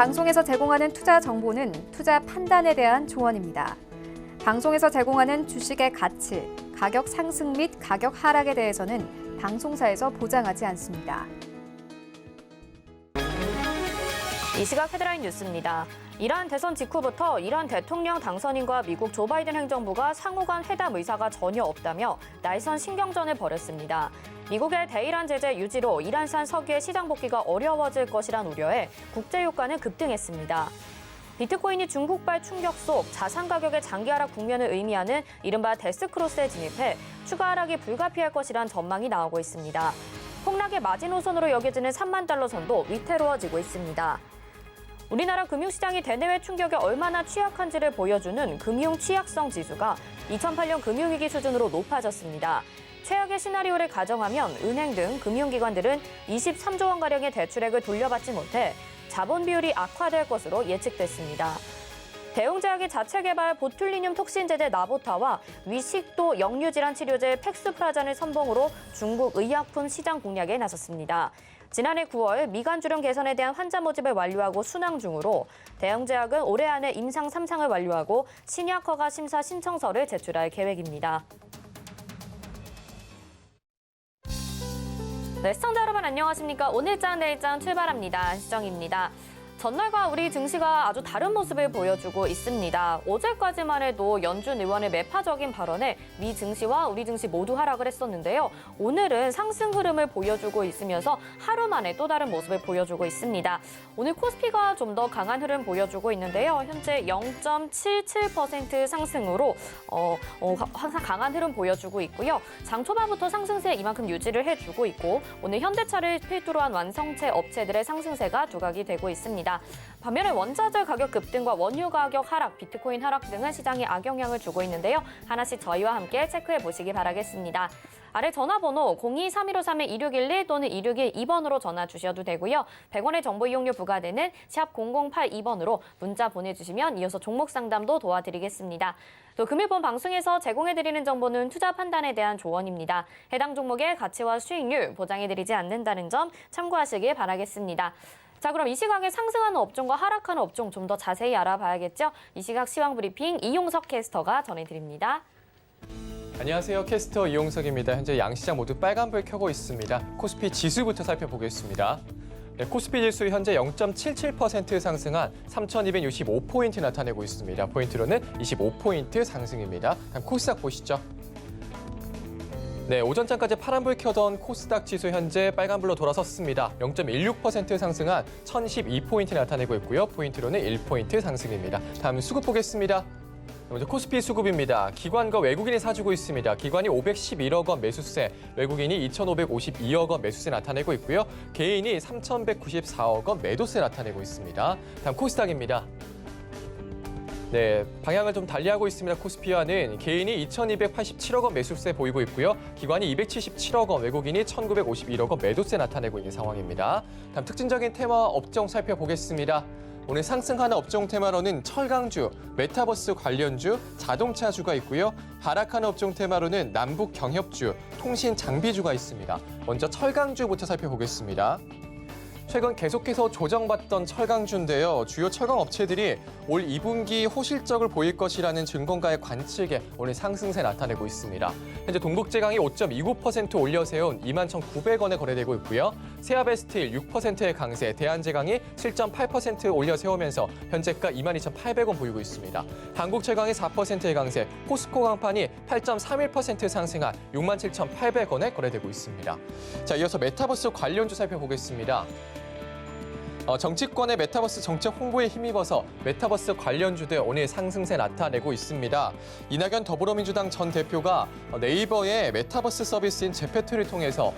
방송에서 제공하는 투자 정보는 투자 판단에 대한 조언입니다. 방송에서 제공하는 주식의 가치, 가격 상승 및 가격 하락에 대해서는 방송사에서 보장하지 않습니다. 이 시각 헤드라인 뉴스입니다. 이란 대선 직후부터 이란 대통령 당선인과 미국 조 바이든 행정부가 상호 간 회담 의사가 전혀 없다며 날선 신경전을 벌였습니다. 미국의 대이란 제재 유지로 이란산 석유의 시장 복귀가 어려워질 것이란 우려에 국제 유가는 급등했습니다. 비트코인이 중국발 충격 속 자산 가격의 장기 하락 국면을 의미하는 이른바 데스크로스에 진입해 추가 하락이 불가피할 것이란 전망이 나오고 있습니다. 폭락의 마지노선으로 여겨지는 3만 달러 선도 위태로워지고 있습니다. 우리나라 금융시장이 대내외 충격에 얼마나 취약한지를 보여주는 금융 취약성 지수가 2008년 금융위기 수준으로 높아졌습니다. 최악의 시나리오를 가정하면 은행 등 금융기관들은 23조 원가량의 대출액을 돌려받지 못해 자본 비율이 악화될 것으로 예측됐습니다. 대웅제약의 자체 개발 보툴리늄 톡신제제 나보타와 위식도 역류질환 치료제 팩스프라잔을 선봉으로 중국 의약품 시장 공략에 나섰습니다. 지난해 9월 미간주름 개선에 대한 환자 모집을 완료하고 순항 중으로 대웅제약은 올해 안에 임상 3상을 완료하고 신약 허가 심사 신청서를 제출할 계획입니다. 네, 시청자 여러분 안녕하십니까? 오늘장 내일장 출발합니다. 시정입니다. 전날과 우리 증시가 아주 다른 모습을 보여주고 있습니다. 어제까지만 해도 연준 의원의 매파적인 발언에 미 증시와 우리 증시 모두 하락을 했었는데요. 오늘은 상승 흐름을 보여주고 있으면서 하루 만에 또 다른 모습을 보여주고 있습니다. 오늘 코스피가 좀 더 강한 흐름 보여주고 있는데요. 현재 0.77% 상승으로 항상 강한 흐름 보여주고 있고요. 장 초반부터 상승세 이만큼 유지를 해주고 있고 오늘 현대차를 필두로 한 완성체 업체들의 상승세가 두각이 되고 있습니다. 반면에 원자재 가격 급등과 원유 가격 하락, 비트코인 하락 등은 시장에 악영향을 주고 있는데요. 하나씩 저희와 함께 체크해 보시기 바라겠습니다. 아래 전화번호 02-3153-2611 또는 2612번으로 전화 주셔도 되고요. 100원의 정보 이용료 부과되는 샵 0082번으로 문자 보내주시면 이어서 종목 상담도 도와드리겠습니다. 또 금일본 방송에서 제공해드리는 정보는 투자 판단에 대한 조언입니다. 해당 종목의 가치와 수익률 보장해드리지 않는다는 점 참고하시길 바라겠습니다. 자, 그럼 이 시각에 상승하는 업종과 하락하는 업종 좀 더 자세히 알아봐야겠죠? 이 시각 시황 브리핑 이용석 캐스터가 전해드립니다. 안녕하세요. 캐스터 이용석입니다. 현재 양시장 모두 빨간불 켜고 있습니다. 코스피 지수부터 살펴보겠습니다. 네, 코스피 지수 현재 0.77% 상승한 3,265포인트 나타내고 있습니다. 포인트로는 25포인트 상승입니다. 다음 코스닥 보시죠. 네, 오전장까지 파란불 켜던 코스닥 지수 현재 빨간불로 돌아섰습니다. 0.16% 상승한 1,012포인트 나타내고 있고요. 포인트로는 1포인트 상승입니다. 다음 수급 보겠습니다. 먼저 코스피 수급입니다. 기관과 외국인이 사주고 있습니다. 기관이 511억 원 매수세, 외국인이 2,552억 원 매수세 나타내고 있고요. 개인이 3,194억 원 매도세 나타내고 있습니다. 다음 코스닥입니다. 네, 방향을 좀 달리하고 있습니다. 코스피와는 개인이 2,287억 원 매수세 보이고 있고요. 기관이 277억 원, 외국인이 1,951억 원 매도세 나타내고 있는 상황입니다. 다음 특징적인 테마 업종 살펴보겠습니다. 오늘 상승하는 업종 테마로는 철강주, 메타버스 관련주, 자동차주가 있고요. 하락하는 업종 테마로는 남북 경협주, 통신 장비주가 있습니다. 먼저 철강주부터 살펴보겠습니다. 최근 계속해서 조정받던 철강주인데요. 주요 철강 업체들이 올 2분기 호실적을 보일 것이라는 증권가의 관측에 오늘 상승세 나타내고 있습니다. 현재 동국제강이 5.29% 올려 세운 21,900원에 거래되고 있고요. 세아베스틸 6%의 강세, 대한제강이 7.8% 올려 세우면서 현재가 22,800원 보이고 있습니다. 한국철강이 4%의 강세, 포스코 강판이 8.31% 상승한 67,800원에 거래되고 있습니다. 자, 이어서 메타버스 관련주 살펴보겠습니다. 정치권의 메타버스 정책 홍보에 힘입어서 메타버스 관련주들 오늘 상승세 나타내고 있습니다. 이낙연 더불어민주당 전 대표가 네이버의 메타버스 서비스인 제페토를 통해서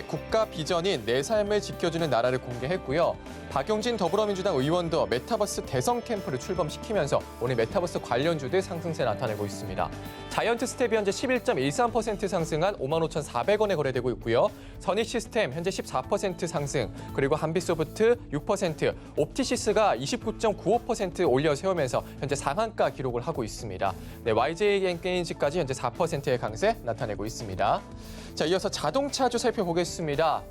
국가 비전인 내 삶을 지켜주는 나라를 공개했고요. 박용진 더불어민주당 의원도 메타버스 대선 캠프를 출범시키면서 오늘 메타버스 관련주들 상승세 나타내고 있습니다. 자이언트 스텝이 현재 11.13% 상승한 55,400원에 거래되고 있고요. 선익시스템 현재 14% 상승, 그리고 한빛소프트 6%, 옵티시스가 29.95% 올려 세우면서 현재 상한가 기록을 하고 있습니다. 네, YJ게임즈까지 현재 4%의 강세 나타내고 있습니다. 자, 이어서 자동차주 살펴보겠습니다.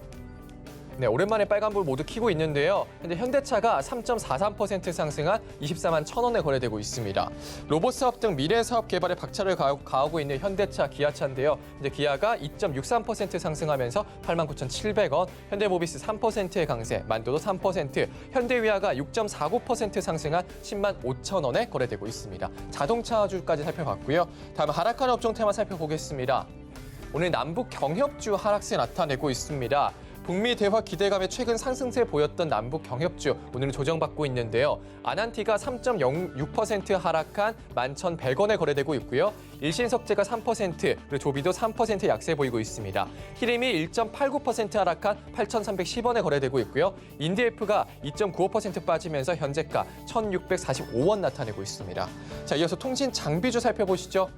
네, 오랜만에 빨간불 모두 켜고 있는데요. 현재 현대차가 3.43% 상승한 24만 1,000원에 거래되고 있습니다. 로봇 사업 등 미래 사업 개발에 박차를 가하고 있는 현대차, 기아차인데요. 현재 기아가 2.63% 상승하면서 89,700원, 현대모비스 3%의 강세, 만도도 3%, 현대위아가 6.49% 상승한 10만 5,000원에 거래되고 있습니다. 자동차주까지 살펴봤고요. 다음 하락하는 업종 테마 살펴보겠습니다. 오늘 남북 경협주 하락세 나타내고 있습니다. 북미 대화 기대감에 최근 상승세 보였던 남북 경협주 오늘은 조정받고 있는데요. 아난티가 3.06% 하락한 11,100원에 거래되고 있고요. 일신석재가 3%, 그리고 조비도 3% 약세 보이고 있습니다. 히림이 1.89% 하락한 8,310원에 거래되고 있고요. 인디에프가 2.95% 빠지면서 현재가 1,645원 나타내고 있습니다. 자, 이어서 통신 장비주 살펴보시죠.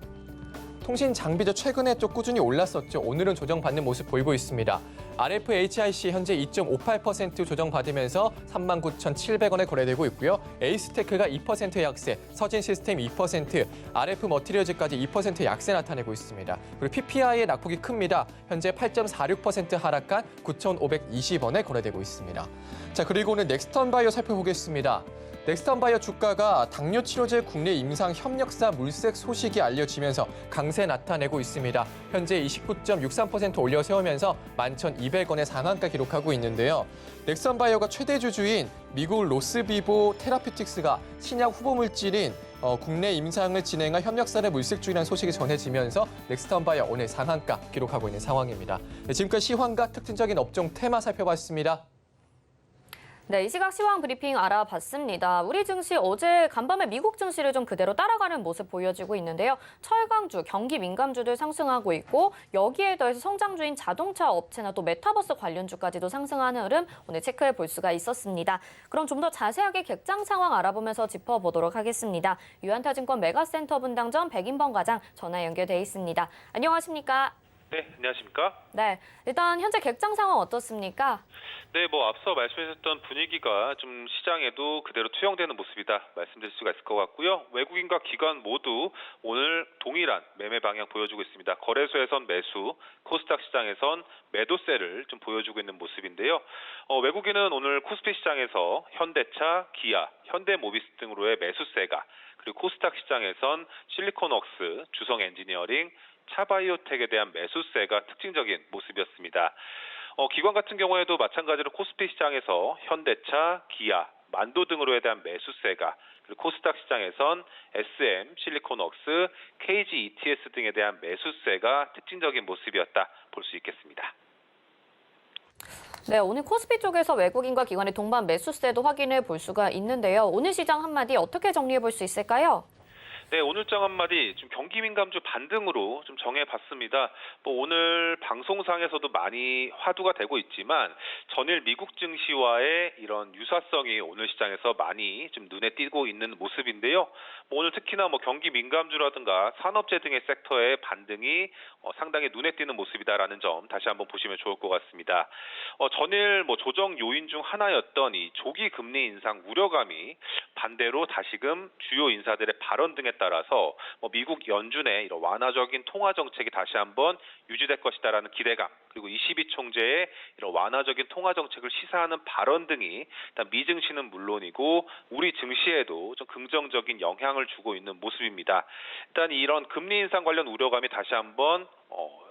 통신 장비도 최근에 또 꾸준히 올랐었죠. 오늘은 조정받는 모습 보이고 있습니다. RFHIC 현재 2.58% 조정받으면서 39,700원에 거래되고 있고요. 에이스테크가 2% 약세, 서진시스템 2%, RF머티리얼즈까지 2% 약세 나타내고 있습니다. 그리고 PPI의 낙폭이 큽니다. 현재 8.46% 하락한 9,520원에 거래되고 있습니다. 자, 그리고 오늘 넥스턴바이오 살펴보겠습니다. 넥스턴바이오 주가가 당뇨 치료제 국내 임상 협력사 물색 소식이 알려지면서 강세 나타내고 있습니다. 현재 29.63% 올려 세우면서 11,200원의 상한가 기록하고 있는데요. 넥스턴바이오가 최대 주주인 미국 로스비보 테라피틱스가 신약 후보 물질인 국내 임상을 진행한 협력사를 물색 중이라는 소식이 전해지면서 넥스턴바이오 오늘 상한가 기록하고 있는 상황입니다. 네, 지금까지 시황과 특징적인 업종 테마 살펴봤습니다. 네, 이 시각 시황 브리핑 알아봤습니다. 우리 증시 어제 간밤에 미국 증시를 좀 그대로 따라가는 모습 보여지고 있는데요. 철강주, 경기 민감주들 상승하고 있고 여기에 더해서 성장주인 자동차 업체나 또 메타버스 관련주까지도 상승하는 흐름 오늘 체크해 볼 수가 있었습니다. 그럼 좀 더 자세하게 객장 상황 알아보면서 짚어보도록 하겠습니다. 유한타증권 메가센터 분당점 백인범 과장 전화 연결돼 있습니다. 안녕하십니까? 네, 안녕하십니까? 네, 일단 현재 객장 상황 어떻습니까? 네, 앞서 말씀하셨던 분위기가 좀 시장에도 그대로 투영되는 모습이다 말씀드릴 수가 있을 것 같고요. 외국인과 기관 모두 오늘 동일한 매매 방향 보여주고 있습니다. 거래소에선 매수, 코스닥 시장에선 매도세를 좀 보여주고 있는 모습인데요. 외국인은 오늘 코스피 시장에서 현대차, 기아, 현대모비스 등으로의 매수세가, 그리고 코스닥 시장에선 실리콘웍스, 주성엔지니어링, 차바이오텍에 대한 매수세가 특징적인 모습이었습니다. 기관 같은 경우에도 마찬가지로 코스피 시장에서 현대차, 기아, 만도 등으로에 대한 매수세가, 그리고 코스닥 시장에선 SM, 실리콘웍스, KG ETS 등에 대한 매수세가 특징적인 모습이었다 볼 수 있겠습니다. 네, 오늘 코스피 쪽에서 외국인과 기관의 동반 매수세도 확인해 볼 수가 있는데요. 오늘 시장 한마디 어떻게 정리해 볼 수 있을까요? 네, 오늘장 한마디 좀 경기 민감주 반등으로 좀 정해봤습니다. 오늘 방송상에서도 많이 화두가 되고 있지만 전일 미국 증시와의 이런 유사성이 오늘 시장에서 많이 좀 눈에 띄고 있는 모습인데요. 오늘 특히나 경기 민감주라든가 산업재 등의 섹터의 반등이 상당히 눈에 띄는 모습이다라는 점 다시 한번 보시면 좋을 것 같습니다. 전일 조정 요인 중 하나였던 이 조기 금리 인상 우려감이 반대로 다시금 주요 인사들의 발언 등에 따라서 미국 연준의 이런 완화적인 통화 정책이 다시 한번 유지될 것이다라는 기대감, 그리고 22 총재의 이런 완화적인 통화 정책을 시사하는 발언 등이 일단 미 증시는 물론이고 우리 증시에도 좀 긍정적인 영향을 주고 있는 모습입니다. 일단 이런 금리 인상 관련 우려감이 다시 한번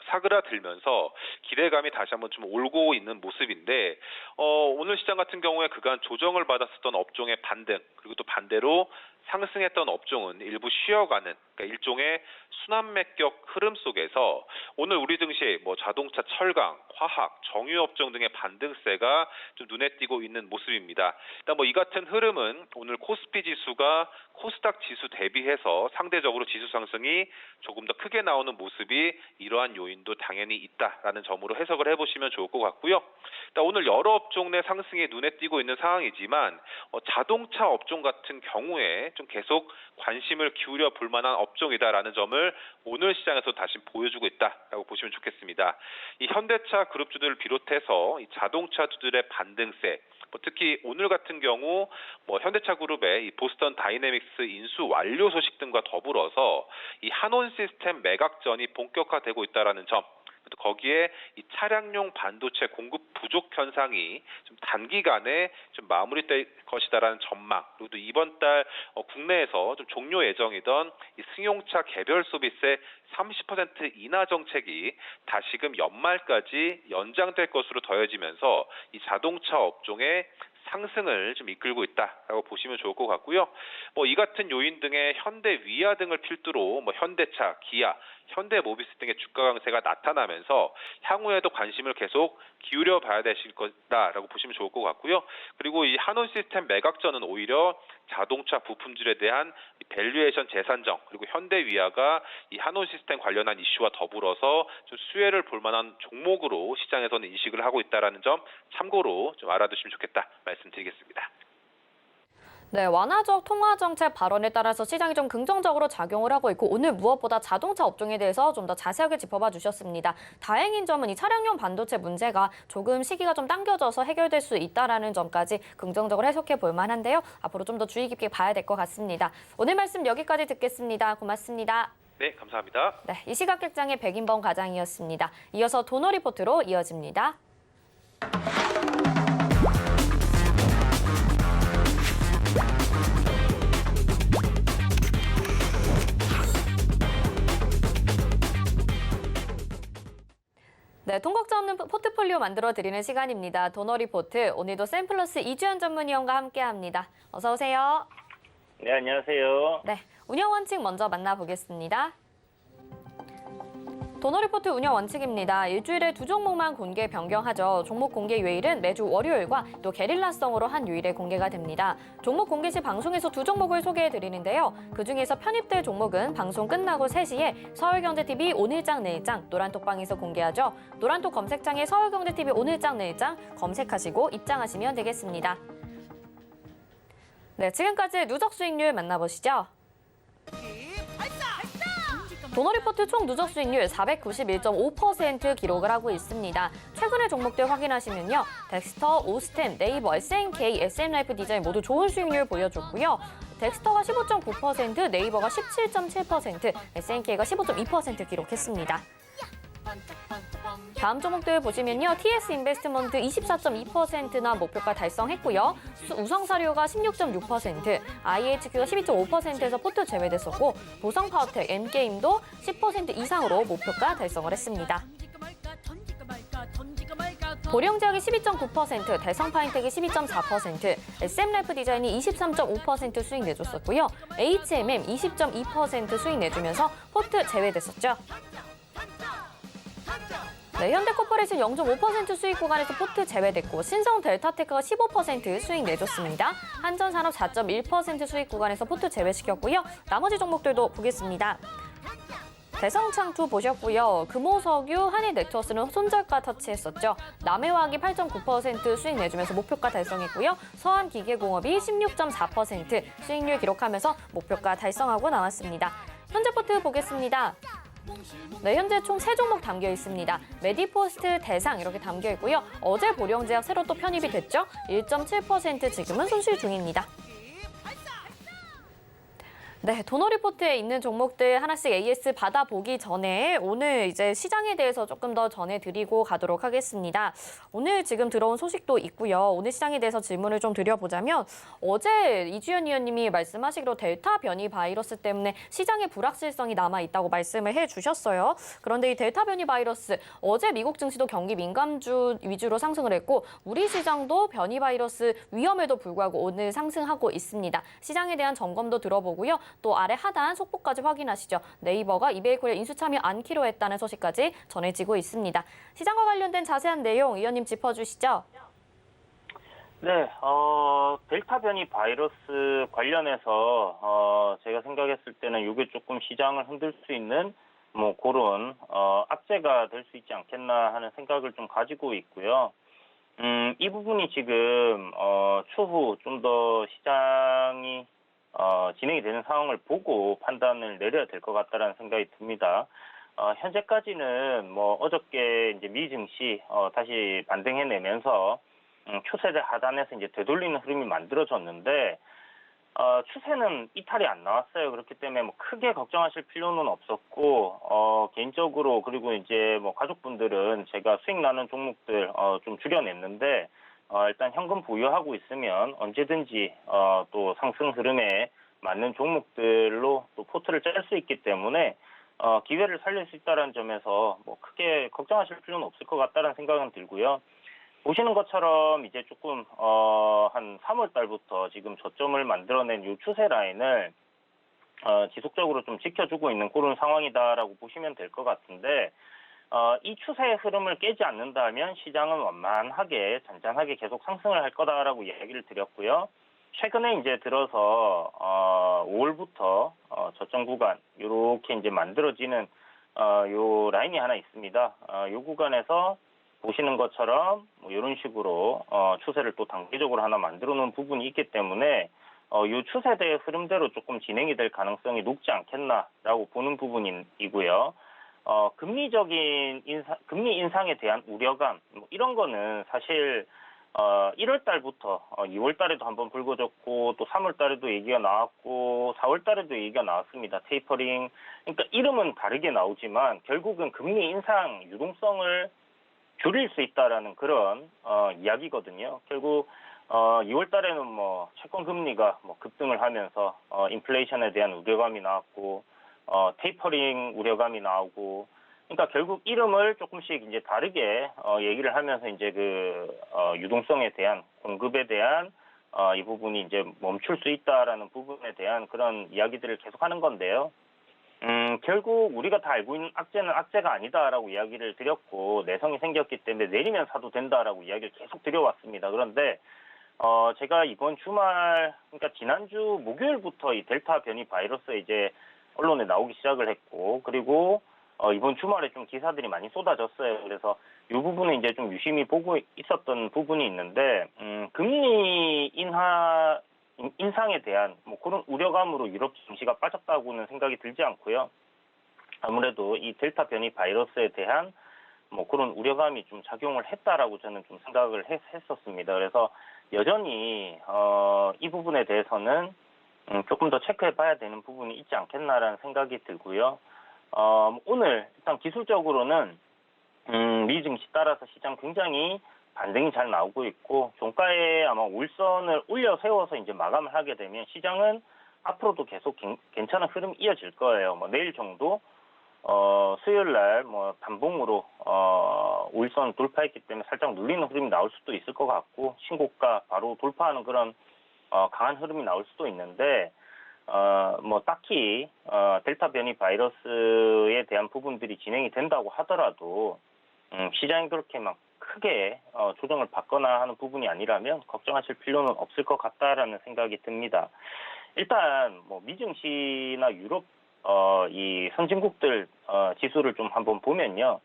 사그라들면서 기대감이 다시 한번 좀 올고 있는 모습인데 오늘 시장 같은 경우에 그간 조정을 받았었던 업종의 반등, 그리고 또 반대로 상승했던 업종은 일부 쉬어가는, 그러니까 일종의 순환매격 흐름 속에서 오늘 우리 증시 자동차, 철강, 화학, 정유업종 등의 반등세가 좀 눈에 띄고 있는 모습입니다. 일단 이 같은 흐름은 오늘 코스피 지수가 코스닥 지수 대비해서 상대적으로 지수 상승이 조금 더 크게 나오는 모습이 이러한 요인도 당연히 있다라는 점으로 해석을 해보시면 좋을 것 같고요. 일단 오늘 여러 업종 내 상승이 눈에 띄고 있는 상황이지만 자동차 업종 같은 경우에 좀 계속 관심을 기울여 볼 만한 업종이다라는 점을 오늘 시장에서 다시 보여주고 있다라고 보시면 좋겠습니다. 이 현대차 그룹주들을 비롯해서 이 자동차주들의 반등세, 특히 오늘 같은 경우 현대차 그룹의 이 보스턴 다이내믹스 인수 완료 소식 등과 더불어서 이 한온 시스템 매각전이 본격화되고 있다라는 점, 또 거기에 이 차량용 반도체 공급 부족 현상이 좀 단기간에 좀 마무리될 것이다라는 전망, 그리고 또 이번 달 국내에서 좀 종료 예정이던 이 승용차 개별 소비세 30% 인하 정책이 다시금 연말까지 연장될 것으로 더해지면서 이 자동차 업종의 상승을 좀 이끌고 있다라고 보시면 좋을 것 같고요. 이 같은 요인 등의 현대 위아 등을 필두로 현대차, 기아, 현대모비스 등의 주가 강세가 나타나면서 향후에도 관심을 계속 기울여 봐야 되실 거다라고 보시면 좋을 것 같고요. 그리고 이 한온 시스템 매각전은 오히려 자동차 부품줄에 대한 밸류에이션 재산정, 그리고 현대위아가 이 한온 시스템 관련한 이슈와 더불어서 좀 수혜를 볼 만한 종목으로 시장에서는 인식을 하고 있다는 점 참고로 좀 알아두시면 좋겠다 말씀드리겠습니다. 네, 완화적 통화 정책 발언에 따라서 시장이 좀 긍정적으로 작용을 하고 있고 오늘 무엇보다 자동차 업종에 대해서 좀 더 자세하게 짚어봐 주셨습니다. 다행인 점은 이 차량용 반도체 문제가 조금 시기가 좀 당겨져서 해결될 수 있다라는 점까지 긍정적으로 해석해 볼 만한데요. 앞으로 좀 더 주의 깊게 봐야 될 것 같습니다. 오늘 말씀 여기까지 듣겠습니다. 고맙습니다. 네, 감사합니다. 네, 이 시각 객장의 백인범 과장이었습니다. 이어서 도너 리포트로 이어집니다. 네, 통곡자 없는 포트폴리오 만들어드리는 시간입니다. 도너 리포트, 오늘도 샘플러스 이주연 전문위원과 함께합니다. 어서 오세요. 네, 안녕하세요. 네, 운영 원칙 먼저 만나보겠습니다. 도너 리포트 운영 원칙입니다. 일주일에 2종목만 공개 변경하죠. 종목 공개 요일은 매주 월요일과 또 게릴라성으로 한 요일에 공개가 됩니다. 종목 공개 시 방송에서 2종목을 소개해드리는데요. 그중에서 편입될 종목은 방송 끝나고 3시에 서울경제TV 오늘장 내일장 노란톡방에서 공개하죠. 노란톡 검색창에 서울경제TV 오늘장 내일장 검색하시고 입장하시면 되겠습니다. 네, 지금까지 누적 수익률 만나보시죠. 도너 리포트 총 누적 수익률 491.5% 기록을 하고 있습니다. 최근의 종목들 확인하시면요. 덱스터, 오스템, 네이버, SNK, SM라이프 디자인 모두 좋은 수익률 보여줬고요. 덱스터가 15.9%, 네이버가 17.7%, SNK가 15.2% 기록했습니다. 다음 종목들 보시면요. TS 인베스트먼트 24.2%나 목표가 달성했고요. 우성사료가 16.6%, IHQ가 12.5%에서 포트 제외됐었고 보성파워텍, M게임도 10% 이상으로 목표가 달성을 했습니다. 보령제약이 12.9%, 대성파인텍이 12.4%, SM라이프 디자인이 23.5% 수익 내줬었고요. HMM 20.2% 수익 내주면서 포트 제외됐었죠. 네, 현대코퍼레이션 0.5% 수익 구간에서 포트 제외됐고 신성 델타테크가 15% 수익 내줬습니다. 한전산업 4.1% 수익 구간에서 포트 제외시켰고요. 나머지 종목들도 보겠습니다. 대성창투 보셨고요. 금호석유, 한일네트워스는 손절가 터치했었죠. 남해화학이 8.9% 수익 내주면서 목표가 달성했고요. 서한기계공업이 16.4% 수익률 기록하면서 목표가 달성하고 나왔습니다. 현재 포트 보겠습니다. 네, 현재 총 3종목 담겨 있습니다. 메디포스트, 대상 이렇게 담겨 있고요. 어제 보령제약 새로 또 편입이 됐죠. 1.7% 지금은 손실 중입니다. 네, 도너 리포트에 있는 종목들 하나씩 AS 받아보기 전에 오늘 이제 시장에 대해서 조금 더 전해드리고 가도록 하겠습니다. 오늘 지금 들어온 소식도 있고요. 오늘 시장에 대해서 질문을 좀 드려보자면 어제 이주연 위원님이 말씀하시기로 델타 변이 바이러스 때문에 시장에 불확실성이 남아있다고 말씀을 해주셨어요. 그런데 이 델타 변이 바이러스 어제 미국 증시도 경기 민감주 위주로 상승을 했고 우리 시장도 변이 바이러스 위험에도 불구하고 오늘 상승하고 있습니다. 시장에 대한 점검도 들어보고요. 또 아래 하단 속보까지 확인하시죠. 네이버가 이베이코리아 인수 참여 않기로 했다는 소식까지 전해지고 있습니다. 시장과 관련된 자세한 내용 위원님 짚어주시죠. 네, 델타 변이 바이러스 관련해서 제가 생각했을 때는 이게 조금 시장을 흔들 수 있는 그런 악재가 될 수 있지 않겠나 하는 생각을 좀 가지고 있고요. 이 부분이 지금 추후 좀 더 시장이 진행이 되는 상황을 보고 판단을 내려야 될 것 같다라는 생각이 듭니다. 현재까지는 어저께 이제 미 증시 다시 반등해내면서 초세대 하단에서 이제 되돌리는 흐름이 만들어졌는데 추세는 이탈이 안 나왔어요. 그렇기 때문에 뭐 크게 걱정하실 필요는 없었고, 개인적으로 그리고 이제 뭐 가족분들은 제가 수익 나는 종목들 좀 줄여냈는데, 일단 현금 보유하고 있으면 언제든지 또 상승 흐름에 맞는 종목들로 또 포트를 짤 수 있기 때문에 기회를 살릴 수 있다는 점에서 뭐 크게 걱정하실 필요는 없을 것 같다는 생각은 들고요. 보시는 것처럼 이제 조금 한 3월 달부터 지금 저점을 만들어낸 이 추세 라인을 지속적으로 좀 지켜주고 있는 그런 상황이다라고 보시면 될 것 같은데, 이 추세의 흐름을 깨지 않는다면 시장은 완만하게 잔잔하게 계속 상승을 할 거다라고 이야기를 드렸고요. 최근에 이제 들어서 5월부터 저점 구간 이렇게 이제 만들어지는 요 라인이 하나 있습니다. 요 구간에서 보시는 것처럼 뭐 이런 식으로 추세를 또 단기적으로 하나 만들어 놓은 부분이 있기 때문에 이 추세대의 흐름대로 조금 진행이 될 가능성이 높지 않겠나라고 보는 부분이고요. 금리적인 금리 인상에 대한 우려감 뭐 이런 거는 사실 1월 달부터 2월 달에도 한번 불거졌고 또 3월 달에도 얘기가 나왔고 4월 달에도 얘기가 나왔습니다. 테이퍼링. 그러니까 이름은 다르게 나오지만 결국은 금리 인상 유동성을 줄일 수 있다라는 그런 이야기거든요. 결국 2월 달에는 뭐 채권 금리가 뭐 급등을 하면서 인플레이션에 대한 우려감이 나왔고 테이퍼링 우려감이 나오고, 그러니까 결국 이름을 조금씩 이제 다르게 얘기를 하면서 이제 그 유동성에 대한 공급에 대한 이 부분이 이제 멈출 수 있다라는 부분에 대한 그런 이야기들을 계속하는 건데요. 결국 우리가 다 알고 있는 악재는 악재가 아니다라고 이야기를 드렸고 내성이 생겼기 때문에 내리면 사도 된다라고 이야기를 계속 드려왔습니다. 그런데 제가 이번 주말, 그러니까 지난주 목요일부터 이 델타 변이 바이러스 이제 언론에 나오기 시작을 했고, 그리고 이번 주말에 좀 기사들이 많이 쏟아졌어요. 그래서 이 부분은 이제 좀 유심히 보고 있었던 부분이 있는데, 금리 인상에 대한 뭐 그런 우려감으로 유럽 증시가 빠졌다고는 생각이 들지 않고요. 아무래도 이 델타 변이 바이러스에 대한 뭐 그런 우려감이 좀 작용을 했다라고 저는 좀 생각을 했었습니다. 그래서 여전히 이 부분에 대해서는 조금 더 체크해봐야 되는 부분이 있지 않겠나라는 생각이 들고요. 오늘 일단 기술적으로는 미 증시 따라서 시장 굉장히 반등이 잘 나오고 있고, 종가에 아마 울선을 올려 세워서 이제 마감을 하게 되면 시장은 앞으로도 계속 괜찮은 흐름이 이어질 거예요. 뭐 내일 정도 수요일 날 뭐 단봉으로 울선 돌파했기 때문에 살짝 눌리는 흐름이 나올 수도 있을 것 같고, 신고가 바로 돌파하는 그런 강한 흐름이 나올 수도 있는데, 뭐 딱히 델타 변이 바이러스에 대한 부분들이 진행이 된다고 하더라도 시장이 그렇게 막 크게 조정을 받거나 하는 부분이 아니라면 걱정하실 필요는 없을 것 같다라는 생각이 듭니다. 일단 뭐 미증시나 유럽 이 선진국들 지수를 좀 한번 보면요.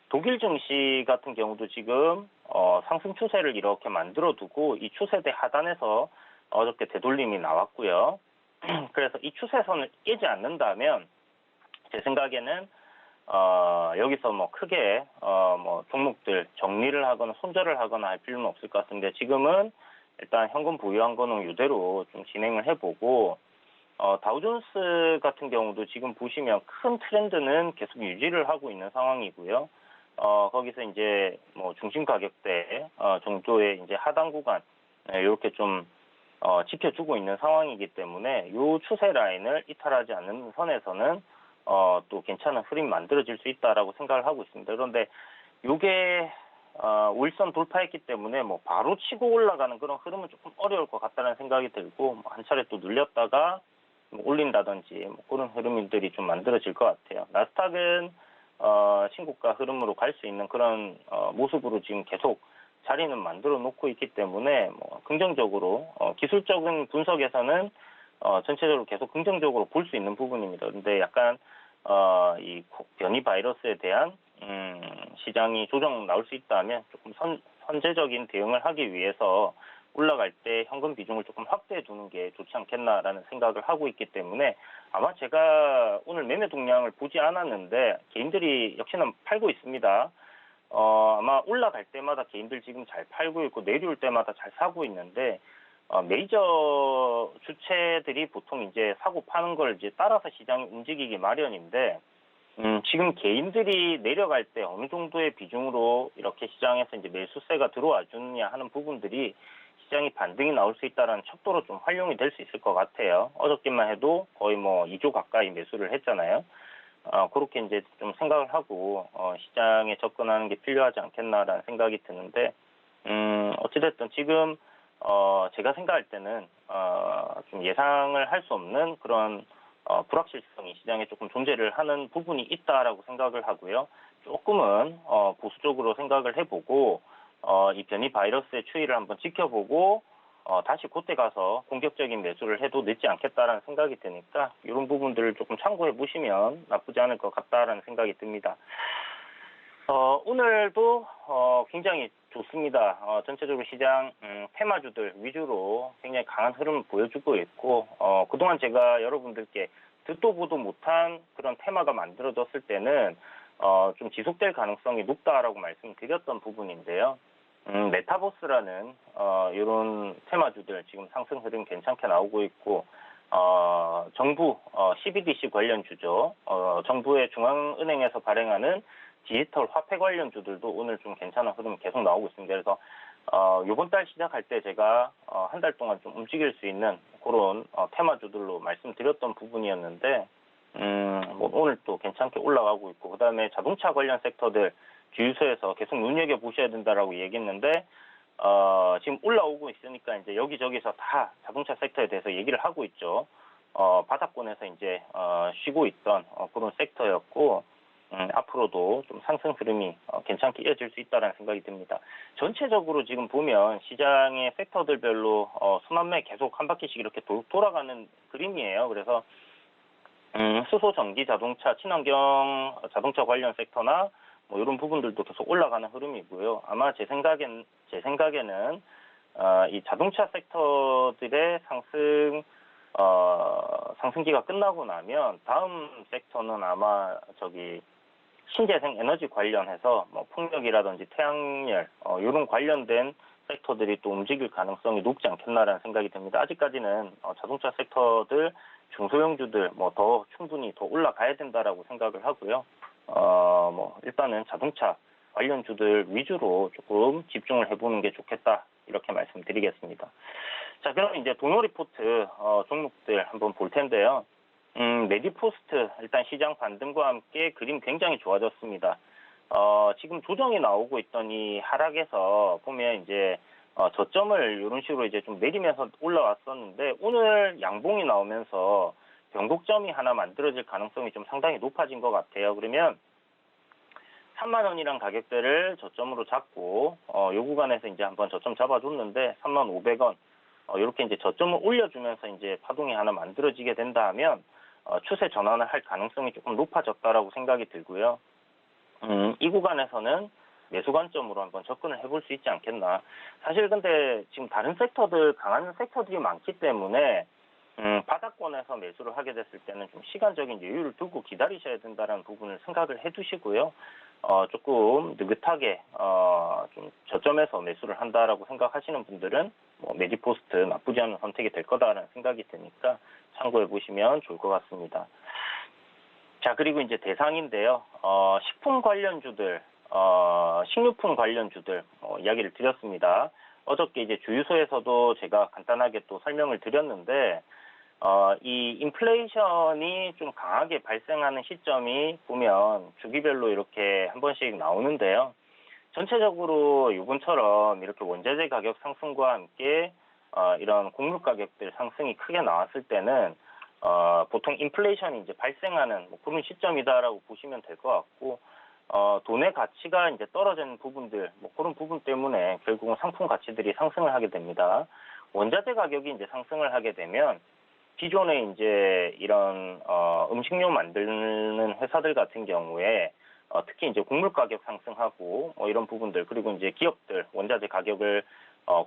독일 증시 같은 경우도 지금 상승 추세를 이렇게 만들어 두고 이 추세대 하단에서 어저께 되돌림이 나왔고요. 그래서 이 추세선을 깨지 않는다면 제 생각에는 여기서 뭐 크게 뭐 종목들 정리를 하거나 손절을 하거나 할 필요는 없을 것 같은데, 지금은 일단 현금 보유한 거는 이대로 좀 진행을 해보고, 다우존스 같은 경우도 지금 보시면 큰 트렌드는 계속 유지를 하고 있는 상황이고요. 거기서 이제 뭐 중심 가격대 정도의 이제 하단 구간 이렇게 좀 지켜주고 있는 상황이기 때문에 이 추세 라인을 이탈하지 않는 선에서는 또 괜찮은 흐름이 만들어질 수 있다라고 생각을 하고 있습니다. 그런데 이게 울선 돌파했기 때문에 뭐 바로 치고 올라가는 그런 흐름은 조금 어려울 것 같다는 생각이 들고, 뭐 한 차례 또 눌렸다가 뭐 올린다든지 뭐 그런 흐름들이 좀 만들어질 것 같아요. 나스닥은 신고가 흐름으로 갈 수 있는 그런 모습으로 지금 계속 자리는 만들어 놓고 있기 때문에 뭐 긍정적으로 기술적인 분석에서는 전체적으로 계속 긍정적으로 볼 수 있는 부분입니다. 그런데 약간 이 변이 바이러스에 대한 시장이 조정 나올 수 있다면 조금 선제적인 대응을 하기 위해서 올라갈 때 현금 비중을 조금 확대해 두는 게 좋지 않겠나라는 생각을 하고 있기 때문에, 아마 제가 오늘 매매 동향을 보지 않았는데 개인들이 역시나 팔고 있습니다. 아마 올라갈 때마다 개인들 지금 잘 팔고 있고 내려올 때마다 잘 사고 있는데, 메이저 주체들이 보통 이제 사고 파는 걸 이제 따라서 시장이 움직이기 마련인데, 지금 개인들이 내려갈 때 어느 정도의 비중으로 이렇게 시장에서 이제 매수세가 들어와 주느냐 하는 부분들이 시장이 반등이 나올 수 있다는 척도로 좀 활용이 될 수 있을 것 같아요. 어저께만 해도 거의 뭐 2조 가까이 매수를 했잖아요. 그렇게 이제 좀 생각을 하고, 시장에 접근하는 게 필요하지 않겠나라는 생각이 드는데, 어찌됐든 지금, 제가 생각할 때는, 좀 예상을 할 수 없는 그런, 불확실성이 시장에 조금 존재를 하는 부분이 있다라고 생각을 하고요. 조금은, 보수적으로 생각을 해보고, 이 변이 바이러스의 추이를 한번 지켜보고, 다시 그때 가서 공격적인 매수를 해도 늦지 않겠다라는 생각이 드니까 이런 부분들을 조금 참고해 보시면 나쁘지 않을 것 같다라는 생각이 듭니다. 오늘도 굉장히 좋습니다. 전체적으로 시장 테마주들 위주로 굉장히 강한 흐름을 보여주고 있고, 그동안 제가 여러분들께 듣도 보도 못한 그런 테마가 만들어졌을 때는 좀 지속될 가능성이 높다라고 말씀드렸던 부분인데요. 메타버스라는 이런 테마주들 지금 상승 흐름 괜찮게 나오고 있고, 정부 CBDC 관련주죠. 정부의 중앙은행에서 발행하는 디지털 화폐 관련주들도 오늘 좀 괜찮은 흐름 계속 나오고 있습니다. 그래서 이번 달 시작할 때 제가 한 달 동안 좀 움직일 수 있는 그런 테마주들로 말씀드렸던 부분이었는데, 뭐 오늘 또 괜찮게 올라가고 있고, 그다음에 자동차 관련 섹터들 주유소에서 계속 눈여겨보셔야 된다라고 얘기했는데, 지금 올라오고 있으니까 이제 여기저기서 다 자동차 섹터에 대해서 얘기를 하고 있죠. 바닥권에서 이제, 쉬고 있던 그런 섹터였고, 앞으로도 좀 상승 흐름이 괜찮게 이어질 수 있다는 생각이 듭니다. 전체적으로 지금 보면 시장의 섹터들별로 순환매 계속 한 바퀴씩 이렇게 돌아가는 그림이에요. 그래서, 수소, 전기, 자동차, 친환경 자동차 관련 섹터나 뭐 이런 부분들도 계속 올라가는 흐름이고요. 아마 제 생각에는 이 자동차 섹터들의 상승기가 끝나고 나면 다음 섹터는 아마 신재생 에너지 관련해서 뭐 풍력이라든지 태양열 이런 관련된 섹터들이 또 움직일 가능성이 높지 않겠나라는 생각이 듭니다. 아직까지는 자동차 섹터들 중소형주들 뭐 더 충분히 더 올라가야 된다라고 생각을 하고요. 뭐 일단은 자동차 관련주들 위주로 조금 집중을 해보는 게 좋겠다 이렇게 말씀드리겠습니다. 자, 그럼 이제 동요 리포트 종목들 한번 볼 텐데요. 메디포스트 일단 시장 반등과 함께 그림 굉장히 좋아졌습니다. 지금 조정이 나오고 있던 이 하락에서 보면 이제 저점을 이런 식으로 이제 좀 내리면서 올라왔었는데 오늘 양봉이 나오면서 변곡점이 하나 만들어질 가능성이 좀 상당히 높아진 것 같아요. 그러면 3만 원이란 가격대를 저점으로 잡고 요 구간에서 이제 한번 저점 잡아줬는데 3,500원 이렇게 이제 저점을 올려주면서 이제 파동이 하나 만들어지게 된다 하면 추세 전환을 할 가능성이 조금 높아졌다라고 생각이 들고요. 이 구간에서는 매수 관점으로 한번 접근을 해볼 수 있지 않겠나. 사실 근데 지금 다른 섹터들 강한 섹터들이 많기 때문에 바닥권에서 매수를 하게 됐을 때는 좀 시간적인 여유를 두고 기다리셔야 된다는 부분을 생각을 해두시고요. 조금 느긋하게 좀 저점에서 매수를 한다라고 생각하시는 분들은 뭐 메디포스트 나쁘지 않은 선택이 될 거다라는 생각이 드니까 참고해 보시면 좋을 것 같습니다. 자, 그리고 이제 대상인데요. 식품 관련주들, 식료품 관련주들 이야기를 드렸습니다. 어저께 이제 주유소에서도 제가 간단하게 또 설명을 드렸는데 이 인플레이션이 좀 강하게 발생하는 시점이 보면 주기별로 이렇게 한 번씩 나오는데요. 전체적으로 이번처럼 이렇게 원자재 가격 상승과 함께 이런 곡물 가격들 상승이 크게 나왔을 때는 보통 인플레이션이 이제 발생하는 뭐 그런 시점이다라고 보시면 될 것 같고 돈의 가치가 이제 떨어지는 부분들 뭐 그런 부분 때문에 결국은 상품 가치들이 상승을 하게 됩니다. 원자재 가격이 이제 상승을 하게 되면 기존에 이제 이런 음식료 만드는 회사들 같은 경우에 특히 이제 곡물 가격 상승하고 이런 부분들 그리고 이제 기업들 원자재 가격을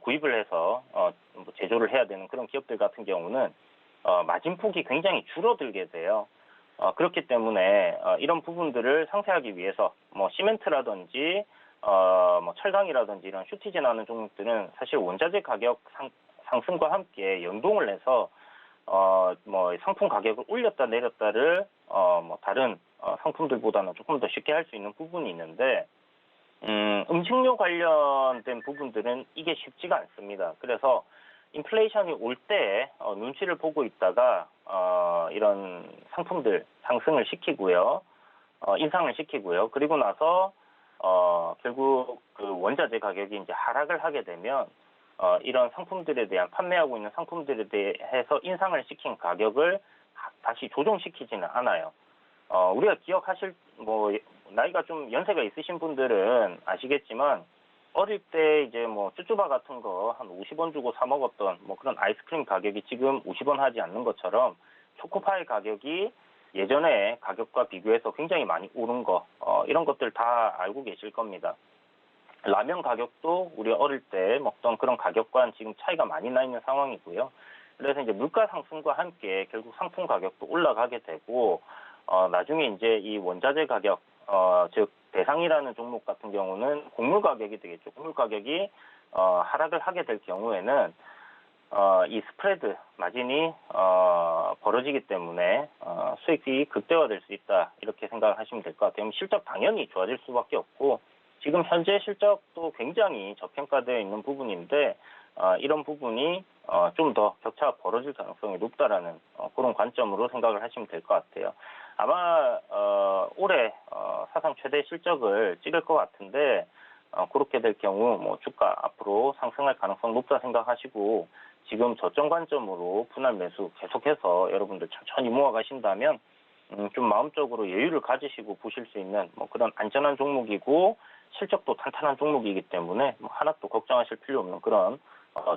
구입을 해서 뭐 제조를 해야 되는 그런 기업들 같은 경우는 마진폭이 굉장히 줄어들게 돼요. 그렇기 때문에 이런 부분들을 상쇄하기 위해서 뭐 시멘트라든지 뭐 철강이라든지 이런 슈티제 나는 종목들은 사실 원자재 가격 상승과 함께 연동을 해서 뭐 상품 가격을 올렸다 내렸다를 뭐 다른 상품들보다는 조금 더 쉽게 할 수 있는 부분이 있는데 음식료 관련된 부분들은 이게 쉽지가 않습니다. 그래서 인플레이션이 올 때 눈치를 보고 있다가 이런 상품들 상승을 시키고요, 인상을 시키고요. 그리고 나서 결국 그 원자재 가격이 이제 하락을 하게 되면 이런 상품들에 대한 판매하고 있는 상품들에 대해서 인상을 시킨 가격을 다시 조정시키지는 않아요. 우리가 기억하실 뭐 나이가 좀 연세가 있으신 분들은 아시겠지만 어릴 때 이제 뭐 쭈쭈바 같은 거 한 50원 주고 사 먹었던 뭐 그런 아이스크림 가격이 지금 50원 하지 않는 것처럼 초코파이 가격이 예전에 가격과 비교해서 굉장히 많이 오른 거 이런 것들 다 알고 계실 겁니다. 라면 가격도 우리 어릴 때 먹던 그런 가격과는 지금 차이가 많이 나 있는 상황이고요. 그래서 이제 물가 상승과 함께 결국 상품 가격도 올라가게 되고 나중에 이제 이 원자재 가격 즉 대상이라는 종목 같은 경우는 곡물 가격이 되겠죠. 곡물 가격이 하락을 하게 될 경우에는 이 스프레드 마진이 벌어지기 때문에 수익이 극대화될 수 있다 이렇게 생각을 하시면 될 것 같아요. 실적 당연히 좋아질 수밖에 없고 지금 현재 실적도 굉장히 저평가되어 있는 부분인데 이런 부분이 좀 더 격차가 벌어질 가능성이 높다라는 그런 관점으로 생각을 하시면 될 것 같아요. 아마 올해 사상 최대 실적을 찍을 것 같은데 그렇게 될 경우 뭐 주가 앞으로 상승할 가능성 높다 생각하시고 지금 저점 관점으로 분할 매수 계속해서 여러분들 천천히 모아가신다면 좀 마음적으로 여유를 가지시고 보실 수 있는 뭐 그런 안전한 종목이고 실적도 탄탄한 종목이기 때문에 뭐 하나도 걱정하실 필요 없는 그런